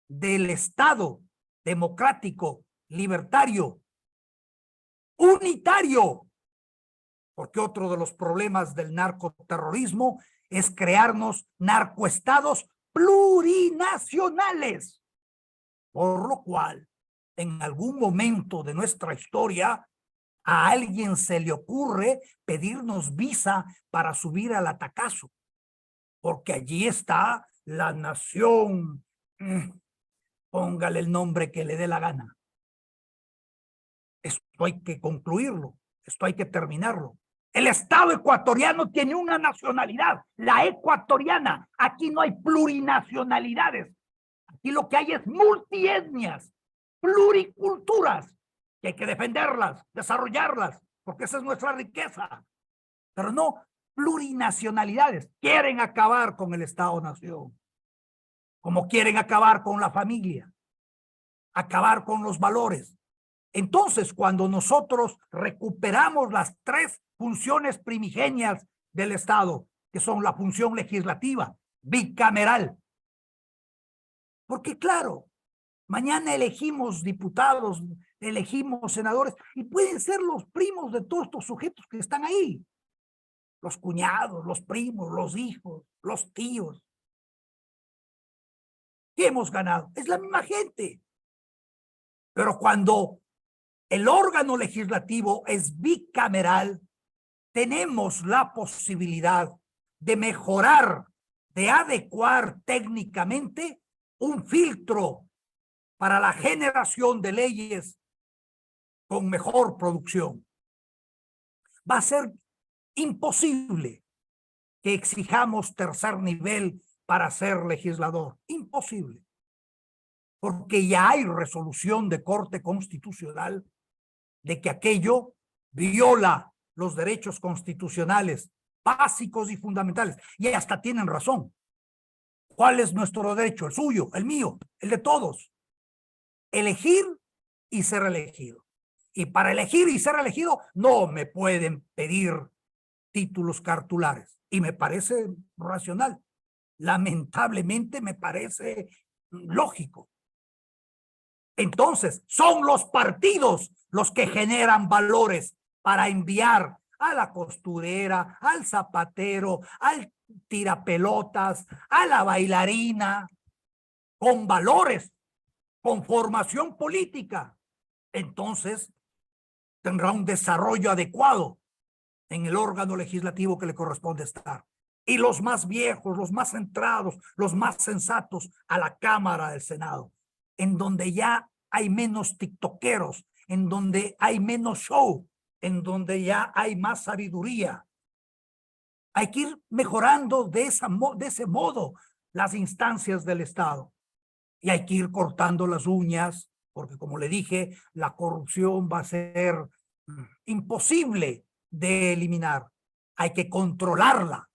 del Estado democrático, libertario, unitario, porque otro de los problemas del narcoterrorismo es crearnos narcoestados plurinacionales, por lo cual en algún momento de nuestra historia a alguien se le ocurre pedirnos visa para subir al Atacazo, porque allí está la nación, póngale el nombre que le dé la gana. Esto hay que concluirlo, esto hay que terminarlo. El Estado ecuatoriano tiene una nacionalidad, la ecuatoriana. Aquí no hay plurinacionalidades. Aquí lo que hay es multietnias, pluriculturas, que hay que defenderlas, desarrollarlas, porque esa es nuestra riqueza. Pero no plurinacionalidades. Quieren acabar con el Estado-nación, como quieren acabar con la familia, acabar con los valores. Entonces, cuando nosotros recuperamos las 3 funciones primigenias del Estado, que son la función legislativa, bicameral, porque claro, mañana elegimos diputados, elegimos senadores, y pueden ser los primos de todos estos sujetos que están ahí. Los cuñados, los primos, los hijos, los tíos. ¿Qué hemos ganado? Es la misma gente. Pero cuando el órgano legislativo es bicameral, tenemos la posibilidad de mejorar, de adecuar técnicamente un filtro para la generación de leyes con mejor producción. Va a ser imposible que exijamos tercer nivel para ser legislador. Imposible. Porque ya hay resolución de Corte Constitucional de que aquello viola los derechos constitucionales básicos y fundamentales. Y hasta tienen razón. ¿Cuál es nuestro derecho? El suyo, el mío, el de todos. Elegir y ser elegido. Y para elegir y ser elegido no me pueden pedir títulos cartulares. Y me parece racional. Lamentablemente me parece lógico. Entonces, son los partidos los que generan valores para enviar a la costurera, al zapatero, al tirapelotas, a la bailarina, con valores, con formación política. Entonces, tendrá un desarrollo adecuado en el órgano legislativo que le corresponde estar. Y los más viejos, los más centrados, los más sensatos a la Cámara del Senado, en donde ya hay menos tiktokeros, en donde hay menos show, en donde ya hay más sabiduría. Hay que ir mejorando de ese modo las instancias del Estado. Y hay que ir cortando las uñas, porque como le dije, la corrupción va a ser imposible de eliminar. Hay que controlarla.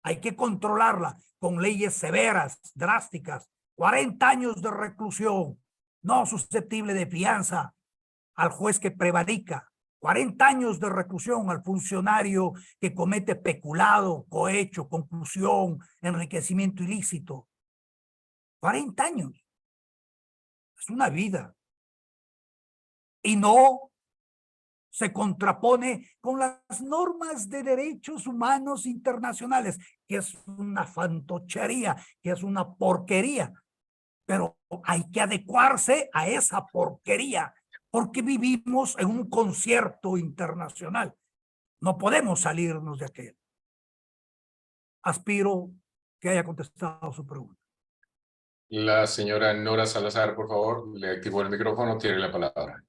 Hay que controlarla con leyes severas, drásticas. 40 años de reclusión, no susceptible de fianza al juez que prevarica. 40 años de reclusión al funcionario que comete peculado, cohecho, conclusión, enriquecimiento ilícito. 40 años. Es una vida. Y no se contrapone con las normas de derechos humanos internacionales, que es una fantochería, que es una porquería. Pero hay que adecuarse a esa porquería, porque vivimos en un concierto internacional. No podemos salirnos de aquel. Aspiro que haya contestado su pregunta. La señora Nora Salazar, por favor, le activó el micrófono, tiene la palabra.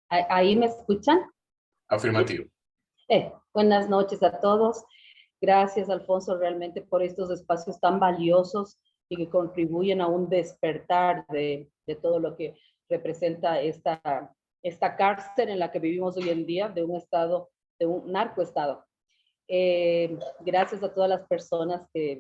¿Ahí me escuchan? Afirmativo. Buenas noches a todos. Gracias, Alfonso, realmente por estos espacios tan valiosos y que contribuyen a un despertar de todo lo que representa esta cárcel en la que vivimos hoy en día, de un estado, de un narcoestado. Gracias a todas las personas que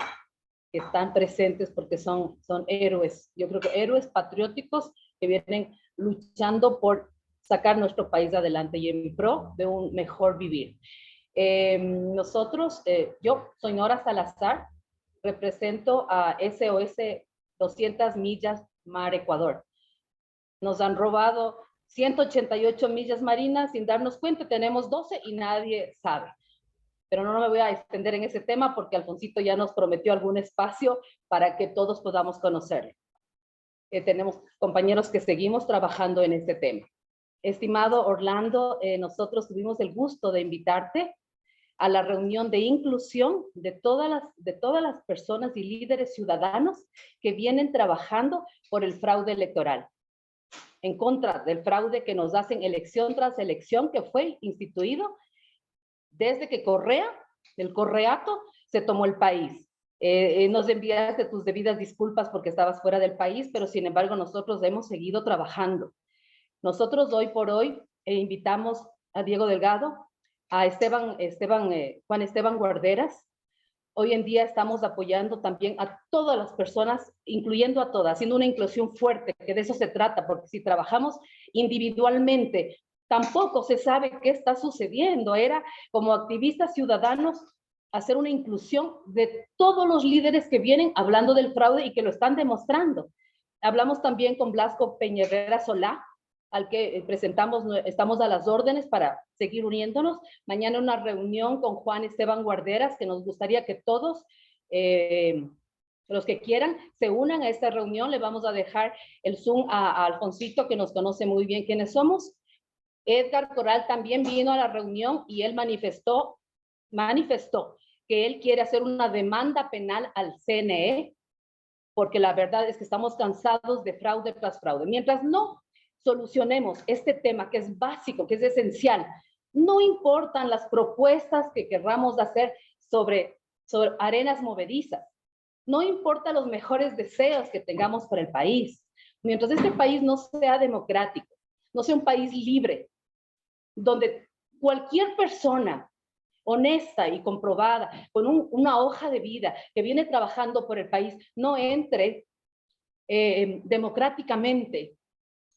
están presentes porque son héroes. Yo creo que héroes patrióticos que vienen luchando por sacar nuestro país adelante y en pro de un mejor vivir. Nosotros, yo soy Nora Salazar, represento a SOS 200 millas Mar Ecuador. Nos han robado 188 millas marinas sin darnos cuenta, tenemos 12 y nadie sabe. Pero no me voy a extender en ese tema porque Alfonsito ya nos prometió algún espacio para que todos podamos conocerlo. Tenemos compañeros que seguimos trabajando en este tema. Estimado Orlando, nosotros tuvimos el gusto de invitarte a la reunión de inclusión de todas las personas y líderes ciudadanos que vienen trabajando por el fraude electoral, en contra del fraude que nos hacen elección tras elección, que fue instituido desde que el Correato se tomó el país. Nos enviaste tus debidas disculpas porque estabas fuera del país, pero sin embargo nosotros hemos seguido trabajando. Nosotros hoy por hoy invitamos a Diego Delgado, a Juan Esteban Guarderas, Hoy en día estamos apoyando también a todas las personas, incluyendo a todas, haciendo una inclusión fuerte, que de eso se trata, porque si trabajamos individualmente, tampoco se sabe qué está sucediendo. Era como activistas ciudadanos hacer una inclusión de todos los líderes que vienen hablando del fraude y que lo están demostrando. Hablamos también con Blasco Peñerrera Solá, al que presentamos, estamos a las órdenes para seguir uniéndonos. Mañana una reunión con Juan Esteban Guarderas, que nos gustaría que todos, los que quieran, se unan a esta reunión. Le vamos a dejar el Zoom a Alfonsito, que nos conoce muy bien quiénes somos. Edgar Coral también vino a la reunión y él manifestó que él quiere hacer una demanda penal al CNE, porque la verdad es que estamos cansados de fraude tras fraude. Mientras no solucionemos este tema que es básico, que es esencial, no importan las propuestas que querramos hacer sobre arenas movedizas, no importa los mejores deseos que tengamos para el país, mientras este país no sea democrático, no sea un país libre, donde cualquier persona honesta y comprobada, con una hoja de vida, que viene trabajando por el país, no entre democráticamente,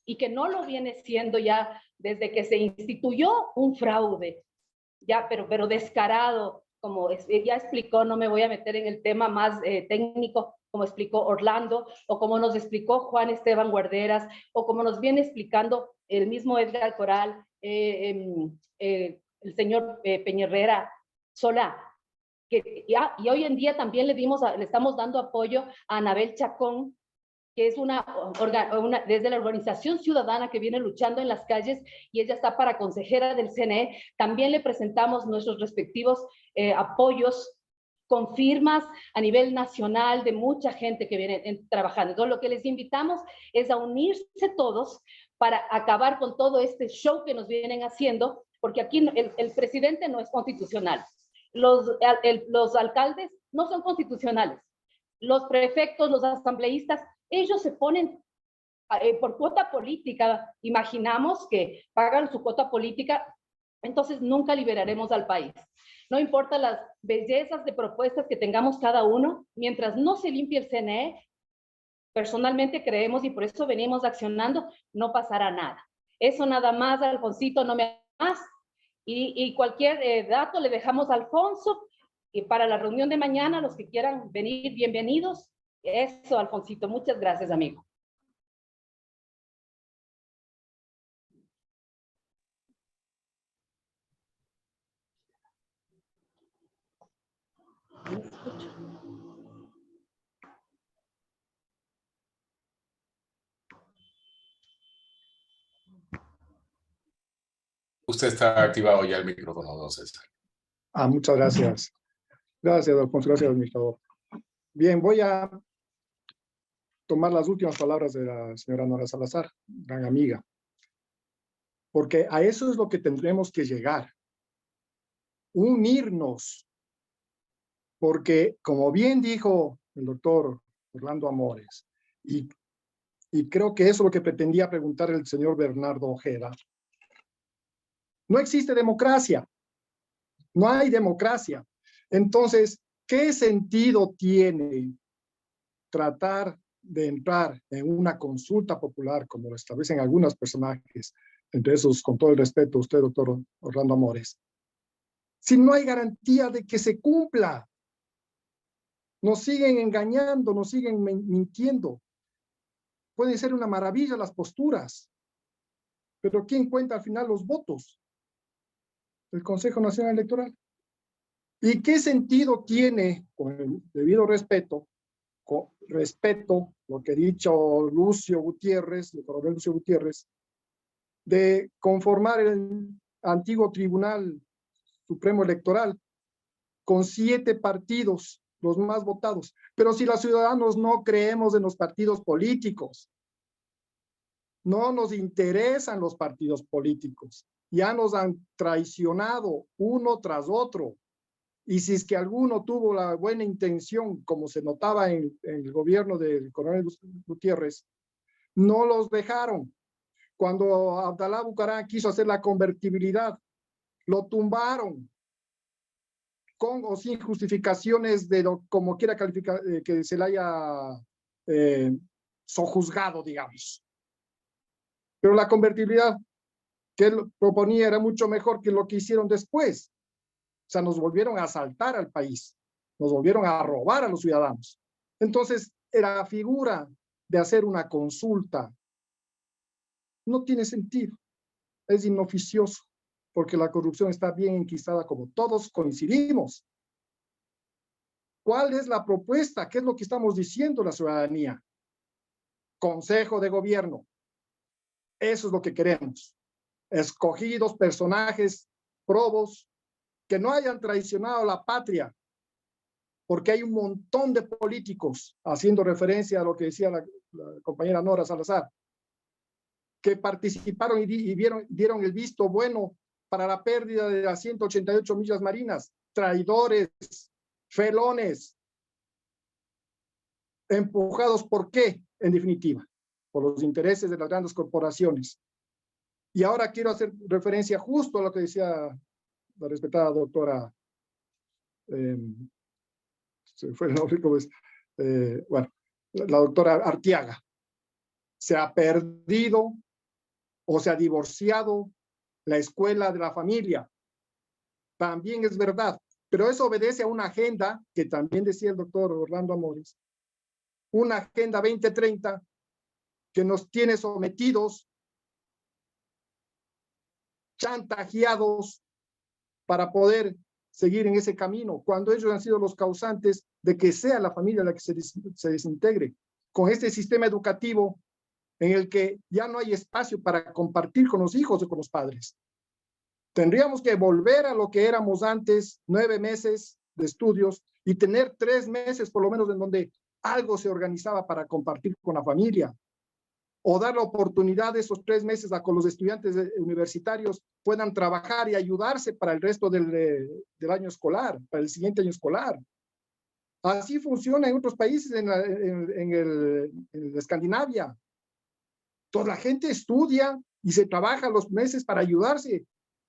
y que no lo viene siendo ya desde que se instituyó un fraude, ya, pero descarado, como ya explicó, no me voy a meter en el tema más técnico, como explicó Orlando, o como nos explicó Juan Esteban Guarderas, o como nos viene explicando el mismo Edgar Coral, el señor Peñerrera Solá, y hoy en día también le estamos dando apoyo a Anabel Chacón, que es desde la organización ciudadana que viene luchando en las calles, y ella está para consejera del CNE. También le presentamos nuestros respectivos apoyos con firmas a nivel nacional de mucha gente que viene trabajando. Entonces, lo que les invitamos es a unirse todos para acabar con todo este show que nos vienen haciendo, porque aquí el presidente no es constitucional. Los alcaldes no son constitucionales. Los prefectos, los asambleístas, ellos se ponen por cuota política. Imaginamos que pagan su cuota política, entonces nunca liberaremos al país. No importa las bellezas de propuestas que tengamos cada uno, mientras no se limpie el CNE, personalmente creemos, y por eso venimos accionando, no pasará nada. Eso nada más, Alfonsito, no me más. Y cualquier dato le dejamos a Alfonso, y para la reunión de mañana, los que quieran venir, bienvenidos. Eso, Alfonsito, muchas gracias, amigo. Usted está activado ya el micrófono, don César. Muchas gracias. Gracias, Alfonso. Gracias, administrador. Bien, voy a tomar las últimas palabras de la señora Nora Salazar, gran amiga, porque a eso es lo que tendremos que llegar. Unirnos, porque como bien dijo el doctor Orlando Amores, y creo que eso es lo que pretendía preguntar el señor Bernardo Ojeda, no existe democracia, no hay democracia. Entonces, ¿qué sentido tiene tratar de entrar en una consulta popular, como lo establecen algunos personajes, entre esos, con todo el respeto, usted, doctor Orlando Amores, si no hay garantía de que se cumpla? Nos siguen engañando, nos siguen mintiendo. Pueden ser una maravilla las posturas, pero ¿quién cuenta al final los votos? El Consejo Nacional Electoral. ¿Y qué sentido tiene, con el debido respeto, lo que ha dicho Lucio Gutiérrez, el coronel Lucio Gutiérrez, de conformar el antiguo Tribunal Supremo Electoral con 7 partidos, los más votados? Pero si los ciudadanos no creemos en los partidos políticos, no nos interesan los partidos políticos, ya nos han traicionado uno tras otro. Y si es que alguno tuvo la buena intención, como se notaba en el gobierno del coronel Gutiérrez, no los dejaron. Cuando Abdalá Bucaram quiso hacer la convertibilidad, lo tumbaron. con o sin justificaciones de lo como quiera calificar, que se le haya sojuzgado, digamos. Pero la convertibilidad que él proponía era mucho mejor que lo que hicieron después. O sea, nos volvieron a asaltar al país, nos volvieron a robar a los ciudadanos. Entonces, la figura de hacer una consulta no tiene sentido, es inoficioso, porque la corrupción está bien enquistada, como todos coincidimos. ¿Cuál es la propuesta? ¿Qué es lo que estamos diciendo la ciudadanía? Consejo de Gobierno. Eso es lo que queremos. Escogidos personajes probos que no hayan traicionado a la patria, porque hay un montón de políticos, haciendo referencia a lo que decía la compañera Nora Salazar, que participaron y dieron el visto bueno para la pérdida de las 188 millas marinas, traidores, felones, empujados ¿por qué? En definitiva, por los intereses de las grandes corporaciones. Y ahora quiero hacer referencia justo a lo que decía la respetada doctora, se fue el nombre, ¿cómo es? Bueno, la doctora Arteaga. Se ha perdido o se ha divorciado la escuela de la familia. También es verdad, pero eso obedece a una agenda que también decía el doctor Orlando Amores, una agenda 2030 que nos tiene sometidos, chantajeados para poder seguir en ese camino, cuando ellos han sido los causantes de que sea la familia la que se desintegre, con este sistema educativo en el que ya no hay espacio para compartir con los hijos o con los padres. Tendríamos que volver a lo que éramos antes, 9 meses de estudios, y tener 3 meses por lo menos en donde algo se organizaba para compartir con la familia, o dar la oportunidad de esos 3 meses a que los estudiantes universitarios puedan trabajar y ayudarse para el resto del año escolar, para el siguiente año escolar. Así funciona en otros países, en Escandinavia. Toda la gente estudia y se trabaja los meses para ayudarse.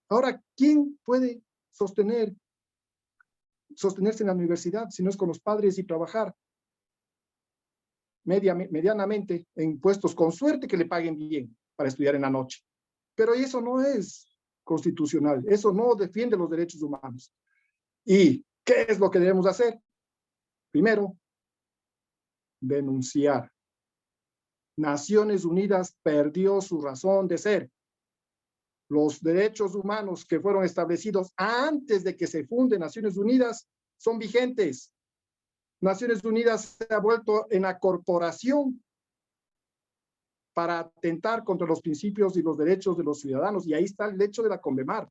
Ahora, ¿quién puede sostenerse en la universidad si no es con los padres y trabajar medianamente en puestos con suerte que le paguen bien para estudiar en la noche? Pero eso no es constitucional, eso no defiende los derechos humanos. ¿Y qué es lo que debemos hacer? Primero, denunciar. Naciones Unidas perdió su razón de ser. Los derechos humanos que fueron establecidos antes de que se funde Naciones Unidas son vigentes. Naciones Unidas se ha vuelto en la corporación para atentar contra los principios y los derechos de los ciudadanos, y ahí está el hecho de la Convemar.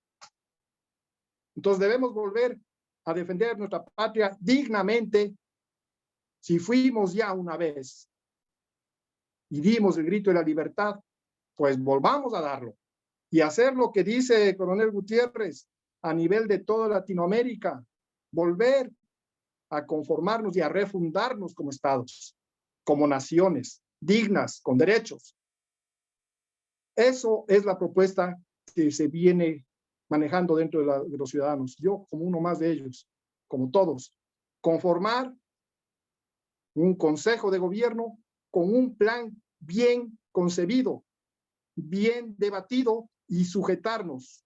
Entonces debemos volver a defender nuestra patria dignamente. Si fuimos ya una vez y dimos el grito de la libertad, pues volvamos a darlo y hacer lo que dice el coronel Gutiérrez a nivel de toda Latinoamérica, volver a conformarnos y a refundarnos como estados, como naciones dignas, con derechos. Eso es la propuesta que se viene manejando dentro de los ciudadanos. Yo, como uno más de ellos, como todos, conformar un consejo de gobierno con un plan bien concebido, bien debatido, y sujetarnos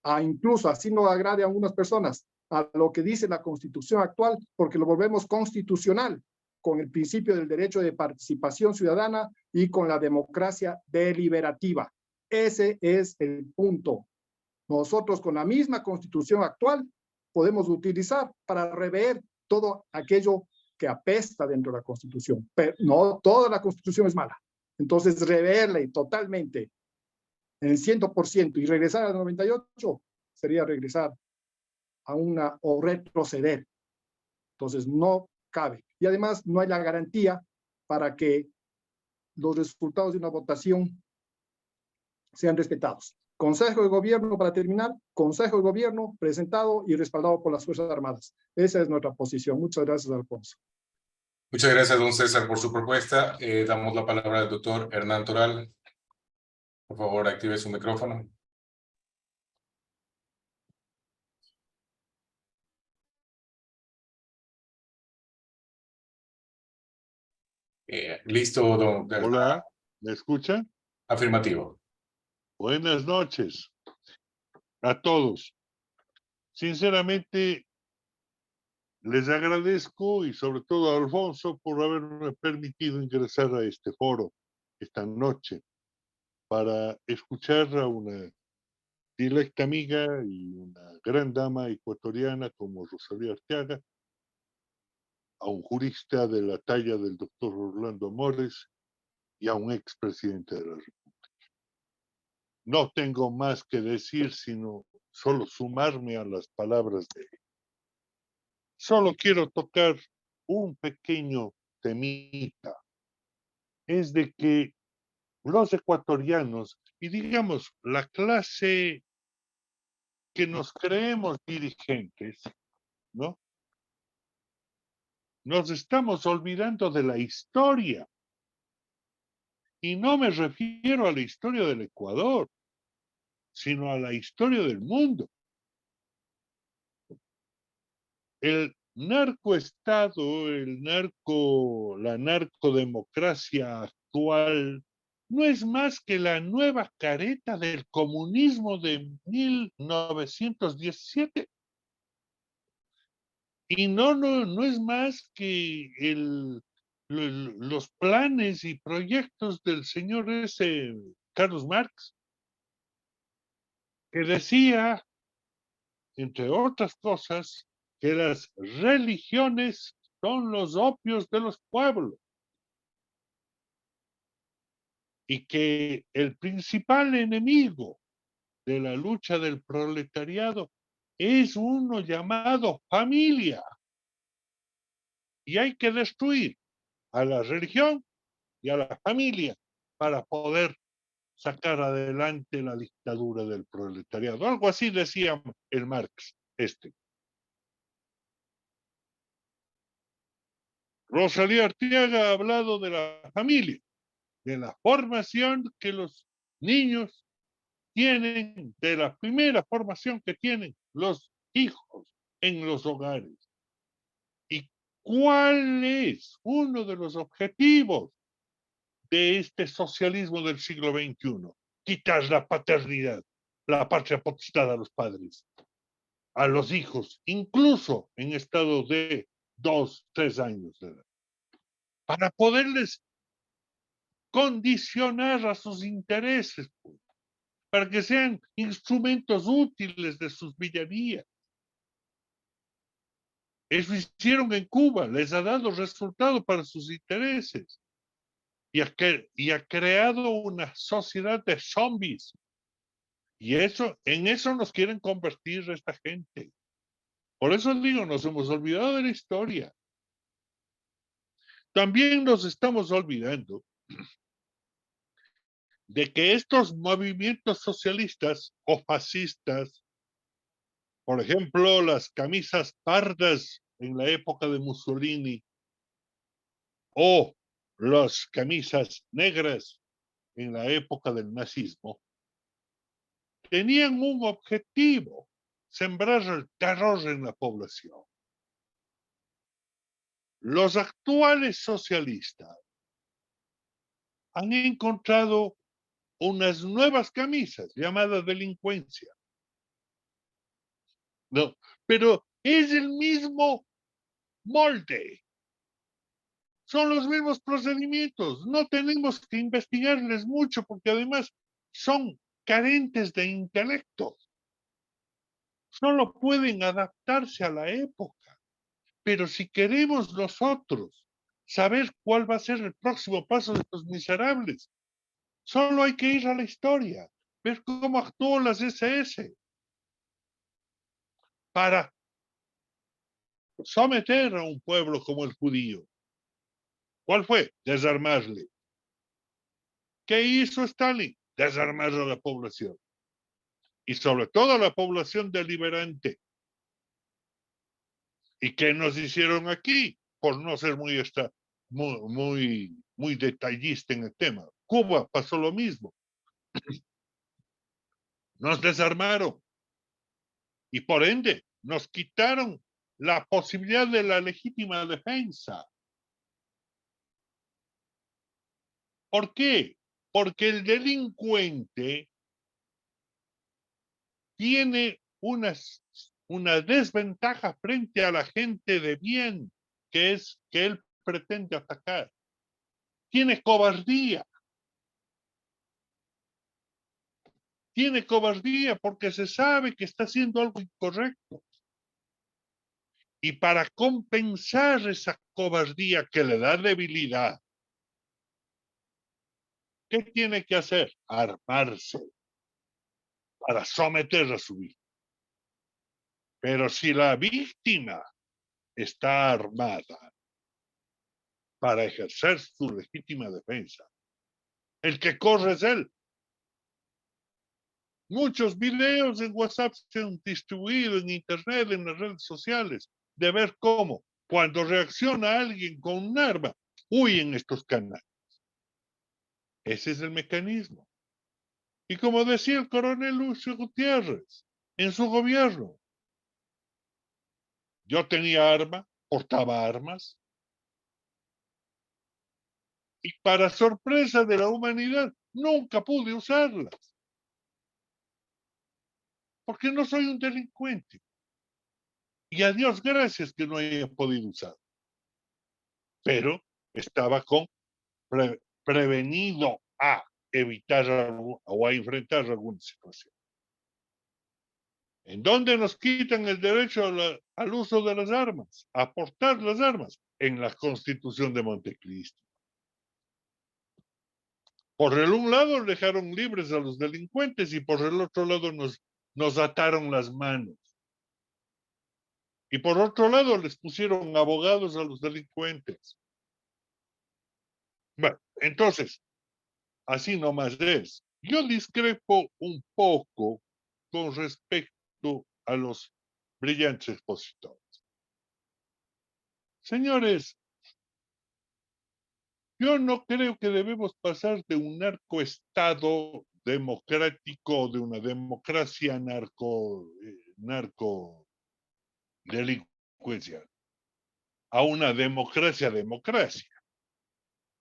a, incluso así no agrade a algunas personas, a lo que dice la Constitución actual, porque lo volvemos constitucional, con el principio del derecho de participación ciudadana y con la democracia deliberativa. Ese es el punto. Nosotros con la misma Constitución actual podemos utilizar para rever todo aquello que apesta dentro de la Constitución. Pero no toda la Constitución es mala. Entonces, reverla totalmente en el 100% y regresar al 98 sería regresar a o retroceder. Entonces, no cabe. Y además, no hay la garantía para que los resultados de una votación sean respetados. Consejo de Gobierno, para terminar, Consejo de Gobierno presentado y respaldado por las Fuerzas Armadas. Esa es nuestra posición. Muchas gracias, Alfonso. Muchas gracias, don César, por su propuesta. Damos la palabra al doctor Hernán Toral. Por favor, active su micrófono. Listo, Hola, ¿me escuchan? Afirmativo. Buenas noches a todos. Sinceramente, les agradezco y sobre todo a Alfonso por haberme permitido ingresar a este foro esta noche para escuchar a una directa amiga y una gran dama ecuatoriana como Rosalía Arteaga, a un jurista de la talla del doctor Orlando Amores y a un expresidente de la República. No tengo más que decir, sino solo sumarme a las palabras de él. Solo quiero tocar un pequeño temita. Es de que los ecuatorianos, y digamos la clase que nos creemos dirigentes, ¿no? Nos estamos olvidando de la historia. Y no me refiero a la historia del Ecuador, sino a la historia del mundo. El narcoestado, la narcodemocracia actual, no es más que la nueva careta del comunismo de 1917. Y no es más que los planes y proyectos del señor Carlos Marx, que decía, entre otras cosas, que las religiones son los opios de los pueblos y que el principal enemigo de la lucha del proletariado es uno llamado familia. Y hay que destruir a la religión y a la familia para poder sacar adelante la dictadura del proletariado. Algo así decía el Marx. Rosalía Arteaga ha hablado de la familia, de la formación que los niños tienen, de la primera formación que tienen los hijos en los hogares. ¿Y cuál es uno de los objetivos de este socialismo del siglo XXI? Quitar la paternidad, la patria potestad a los padres, a los hijos, incluso en estado de 2, 3 años de edad, para poderles condicionar a sus intereses, para que sean instrumentos útiles de sus villanías. Eso hicieron en Cuba, les ha dado resultado para sus intereses y ha creado una sociedad de zombies. Y en eso nos quieren convertir esta gente. Por eso digo, nos hemos olvidado de la historia. También nos estamos olvidando de que estos movimientos socialistas o fascistas, por ejemplo, las camisas pardas en la época de Mussolini o las camisas negras en la época del nazismo, tenían un objetivo: sembrar el terror en la población. Los actuales socialistas han encontrado unas nuevas camisas llamadas delincuencia. No, pero es el mismo molde. Son los mismos procedimientos. No tenemos que investigarles mucho porque además son carentes de intelecto. Solo pueden adaptarse a la época. Pero si queremos nosotros saber cuál va a ser el próximo paso de estos miserables, solo hay que ir a la historia, ver cómo actuó las SS para someter a un pueblo como el judío. ¿Cuál fue? Desarmarle. ¿Qué hizo Stalin? Desarmar a la población. Y sobre todo a la población deliberante. ¿Y qué nos hicieron aquí? Por no ser muy detallista en el tema. Cuba pasó lo mismo. Nos desarmaron. Y por ende, nos quitaron la posibilidad de la legítima defensa. ¿Por qué? Porque el delincuente tiene una desventaja frente a la gente de bien, que es que él pretende atacar. Tiene cobardía. Tiene cobardía porque se sabe que está haciendo algo incorrecto. Y para compensar esa cobardía que le da debilidad, ¿qué tiene que hacer? Armarse para someter a su víctima. Pero si la víctima está armada para ejercer su legítima defensa, el que corre es él. Muchos videos en WhatsApp se han distribuido en Internet, en las redes sociales, de ver cómo, cuando reacciona alguien con un arma, huyen estos canales. Ese es el mecanismo. Y como decía el coronel Lucio Gutiérrez, en su gobierno, yo tenía arma, portaba armas, y para sorpresa de la humanidad, nunca pude usarlas. Porque no soy un delincuente. Y a Dios gracias que no haya podido usar. Pero estaba prevenido a evitar o a enfrentar alguna situación. ¿En dónde nos quitan el derecho al uso de las armas? A portar las armas. En la Constitución de Montecristo. Por el un lado dejaron libres a los delincuentes y por el otro lado nos ataron las manos. Y por otro lado les pusieron abogados a los delincuentes. Bueno, entonces, así nomás es. Yo discrepo un poco con respecto a los brillantes expositores. Señores, yo no creo que debemos pasar de un narcoestado democrático, de una democracia narcodelincuencial, a una democracia.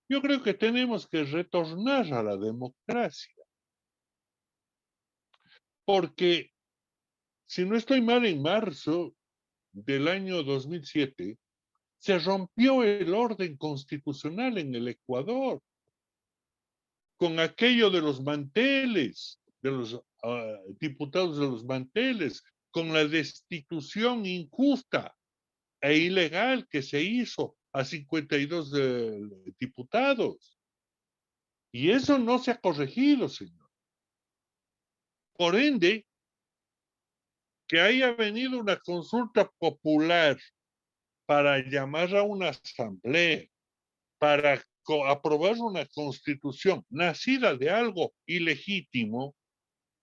Yo creo que tenemos que retornar a la democracia. Porque, si no estoy mal, en marzo del año 2007, se rompió el orden constitucional en el Ecuador con aquello de los manteles, de los diputados de los manteles, con la destitución injusta e ilegal que se hizo a 52 diputados. Y eso no se ha corregido, señor. Por ende, que haya venido una consulta popular para llamar a una asamblea, para aprobar una constitución nacida de algo ilegítimo,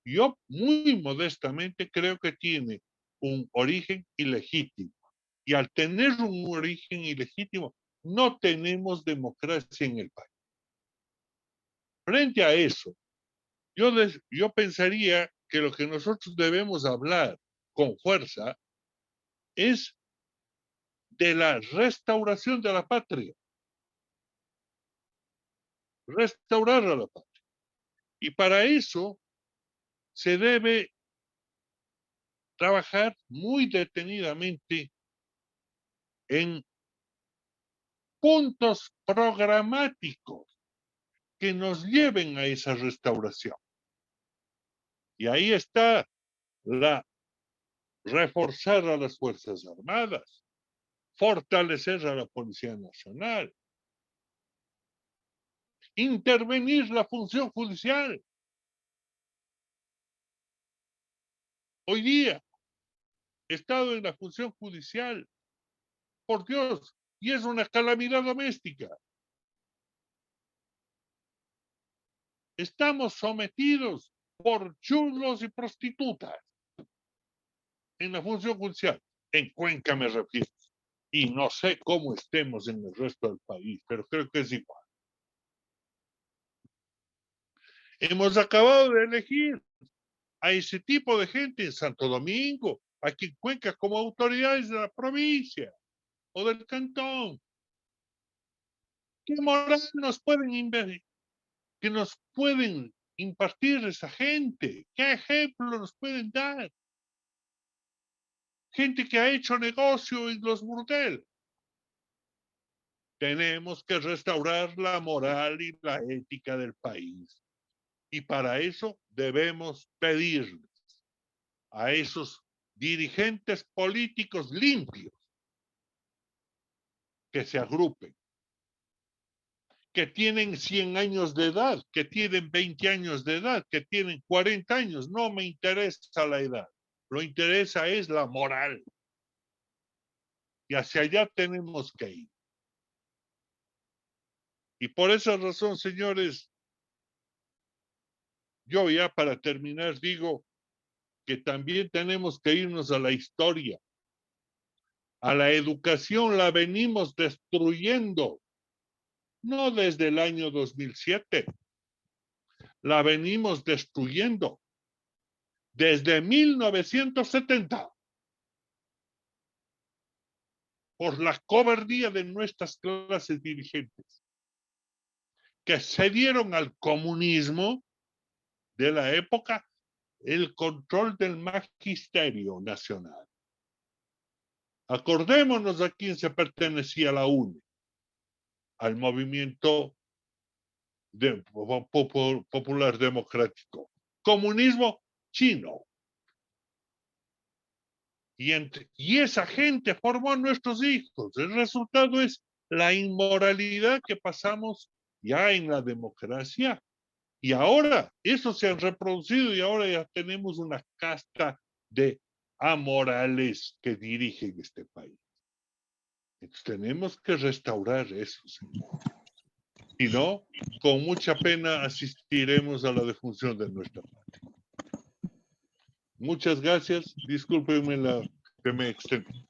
yo muy modestamente creo que tiene un origen ilegítimo. Y al tener un origen ilegítimo, no tenemos democracia en el país. Frente a eso, yo pensaría que lo que nosotros debemos hablar con fuerza es de la restauración de la patria. Restaurar a la patria. Y para eso se debe trabajar muy detenidamente en puntos programáticos que nos lleven a esa restauración. Y ahí está reforzar a las Fuerzas Armadas, fortalecer a la Policía Nacional, intervenir la función judicial. Hoy día he estado en la función judicial, por Dios, y es una calamidad doméstica. Estamos sometidos por chulos y prostitutas en la función judicial. En Cuenca me refiero. Y no sé cómo estemos en el resto del país, pero creo que es igual. Hemos acabado de elegir a ese tipo de gente en Santo Domingo, aquí en Cuenca, como autoridades de la provincia o del cantón. ¿Qué moral nos pueden que nos pueden impartir esa gente? ¿Qué ejemplo nos pueden dar? Gente que ha hecho negocio en los burdeles. Tenemos que restaurar la moral y la ética del país. Y para eso debemos pedirles a esos dirigentes políticos limpios que se agrupen, que tienen 100 años de edad, que tienen 20 años de edad, que tienen 40 años. No me interesa la edad. Lo que interesa es la moral. Y hacia allá tenemos que ir. Y por esa razón, señores, yo ya para terminar digo que también tenemos que irnos a la historia. A la educación la venimos destruyendo, no desde el año 2007, la venimos destruyendo desde 1970 por la cobardía de nuestras clases dirigentes que cedieron al comunismo de la época el control del magisterio nacional. Acordémonos a quién se pertenecía la UNE, al movimiento popular democrático, comunismo chino. Y esa gente formó a nuestros hijos. El resultado es la inmoralidad que pasamos ya en la democracia. Y ahora eso se ha reproducido y ahora ya tenemos una casta de amorales que dirigen este país. Entonces tenemos que restaurar eso, señor. Si no, con mucha pena asistiremos a la defunción de nuestra patria. Muchas gracias. Discúlpenme que me extendí.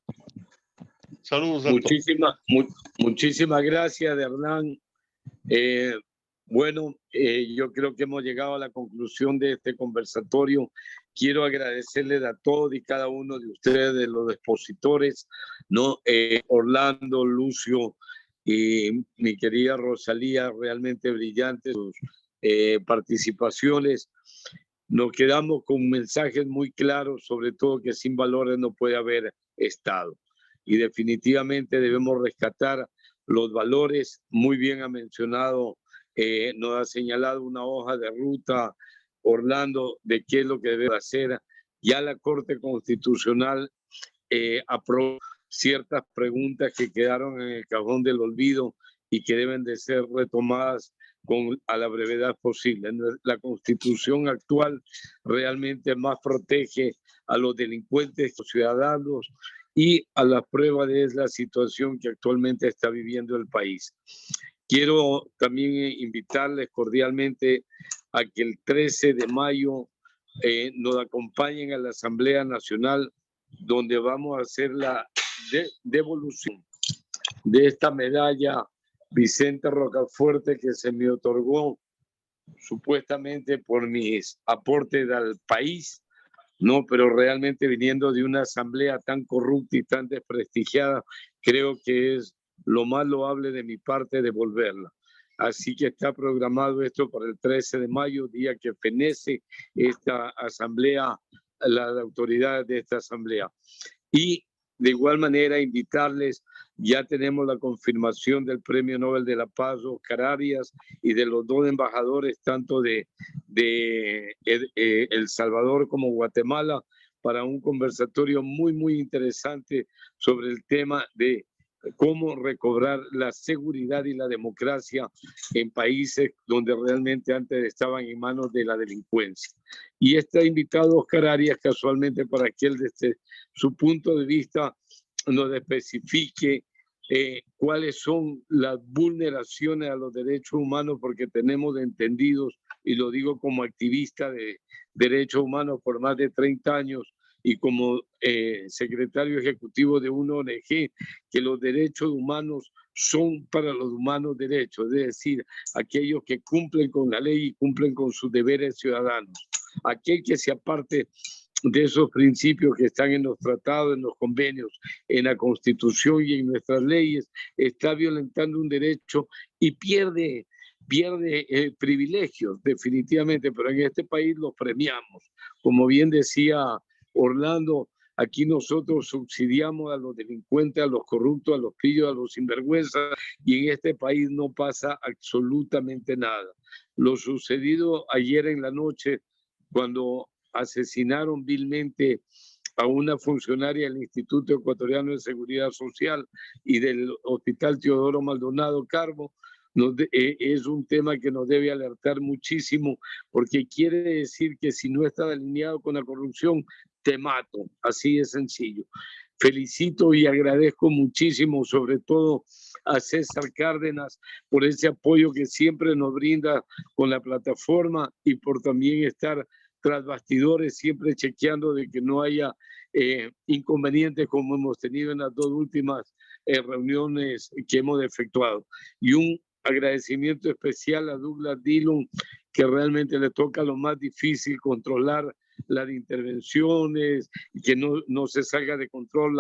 Saludos a todos. Muchísimas gracias, Hernán. Bueno, yo creo que hemos llegado a la conclusión de este conversatorio. Quiero agradecerles a todos y cada uno de ustedes, los expositores, ¿no? Orlando, Lucio y mi querida Rosalía, realmente brillantes sus participaciones. Nos quedamos con mensajes muy claros, sobre todo que sin valores no puede haber Estado. Y definitivamente debemos rescatar los valores. Muy bien ha mencionado, nos ha señalado una hoja de ruta, Orlando, de qué es lo que debe hacer. Ya la Corte Constitucional aprobó ciertas preguntas que quedaron en el cajón del olvido y que deben de ser retomadas a la brevedad posible. La Constitución actual realmente más protege a los delincuentes, los ciudadanos, y a la prueba de la situación que actualmente está viviendo el país. Quiero también invitarles cordialmente a que el 13 de mayo nos acompañen a la Asamblea Nacional, donde vamos a hacer la devolución de esta medalla Vicente Rocafuerte que se me otorgó supuestamente por mis aportes al país, no, pero realmente viniendo de una asamblea tan corrupta y tan desprestigiada, creo que es lo más loable de mi parte devolverla. Así que está programado esto para el 13 de mayo, día que fenece esta asamblea, las autoridades de esta asamblea. Y de igual manera invitarles, ya tenemos la confirmación del Premio Nobel de la Paz, Oscar Arias, y de los dos embajadores, tanto de El Salvador como Guatemala, para un conversatorio muy, muy interesante sobre el tema de cómo recobrar la seguridad y la democracia en países donde realmente antes estaban en manos de la delincuencia. Y está invitado Oscar Arias casualmente para que él desde su punto de vista nos especifique cuáles son las vulneraciones a los derechos humanos, porque tenemos entendidos, y lo digo como activista de derechos humanos por más de 30 años, y como secretario ejecutivo de una ONG, que los derechos humanos son para los humanos derechos, es decir, aquellos que cumplen con la ley y cumplen con sus deberes ciudadanos. Aquel que se aparte de esos principios que están en los tratados, en los convenios, en la Constitución y en nuestras leyes, está violentando un derecho y pierde pierde privilegios, definitivamente, pero en este país los premiamos. Como bien decía Orlando, aquí nosotros subsidiamos a los delincuentes, a los corruptos, a los pillos, a los sinvergüenzas, y en este país no pasa absolutamente nada. Lo sucedido ayer en la noche, cuando asesinaron vilmente a una funcionaria del Instituto Ecuatoriano de Seguridad Social y del Hospital Teodoro Maldonado Carbo, es un tema que nos debe alertar muchísimo, porque quiere decir que si no estás alineado con la corrupción, te mato, así de sencillo. Felicito y agradezco muchísimo, sobre todo a César Cárdenas, por ese apoyo que siempre nos brinda con la plataforma y por también estar tras bastidores, siempre chequeando de que no haya inconvenientes como hemos tenido en las dos últimas reuniones que hemos efectuado. Y un agradecimiento especial a Douglas Dillon, que realmente le toca lo más difícil, controlar las intervenciones y que no se salga de control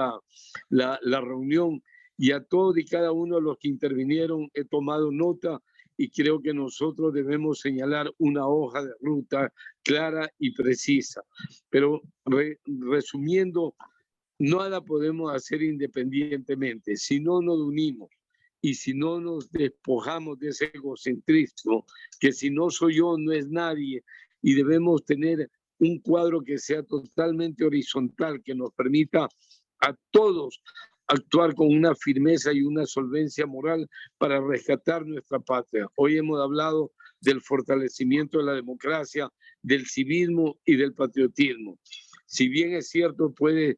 la reunión. Y a todos y cada uno de los que intervinieron he tomado nota y creo que nosotros debemos señalar una hoja de ruta clara y precisa. Pero resumiendo, nada podemos hacer independientemente. Si no nos unimos y si no nos despojamos de ese egocentrismo, que si no soy yo, no es nadie, y debemos tener un cuadro que sea totalmente horizontal, que nos permita a todos actuar con una firmeza y una solvencia moral para rescatar nuestra patria. Hoy hemos hablado del fortalecimiento de la democracia, del civismo y del patriotismo. Si bien es cierto, puede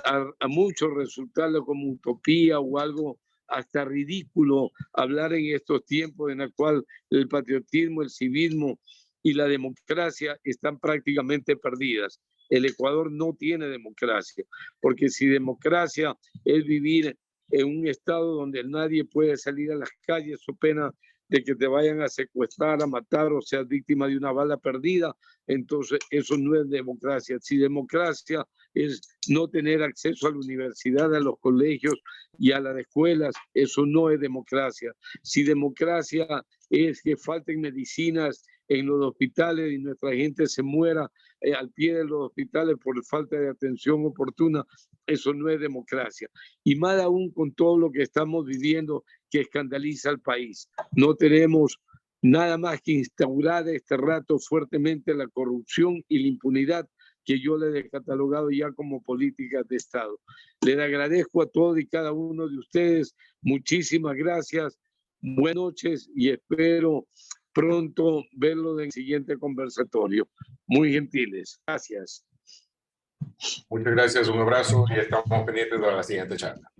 a muchos resultarle como utopía o algo hasta ridículo hablar en estos tiempos en el cual el patriotismo, el civismo y la democracia están prácticamente perdidas. El Ecuador no tiene democracia, porque si democracia es vivir en un estado donde nadie puede salir a las calles o pena de que te vayan a secuestrar, a matar o seas víctima de una bala perdida, entonces eso no es democracia. Si democracia es no tener acceso a la universidad, a los colegios y a las escuelas, eso no es democracia. Si democracia es que falten medicinas en los hospitales y nuestra gente se muera al pie de los hospitales por falta de atención oportuna, eso no es democracia. Y más aún con todo lo que estamos viviendo que escandaliza al país. No tenemos nada más que instaurar este rato fuertemente la corrupción y la impunidad que yo le he catalogado ya como políticas de Estado. Les agradezco a todos y cada uno de ustedes. Muchísimas gracias. Buenas noches y espero pronto verlo en el siguiente conversatorio. Muy gentiles. Gracias. Muchas gracias, un abrazo y estamos pendientes de la siguiente charla.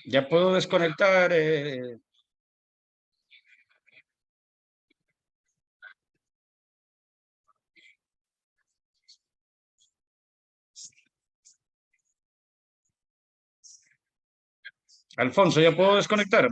Ya puedo desconectar. Alfonso, ¿ya puedo desconectar?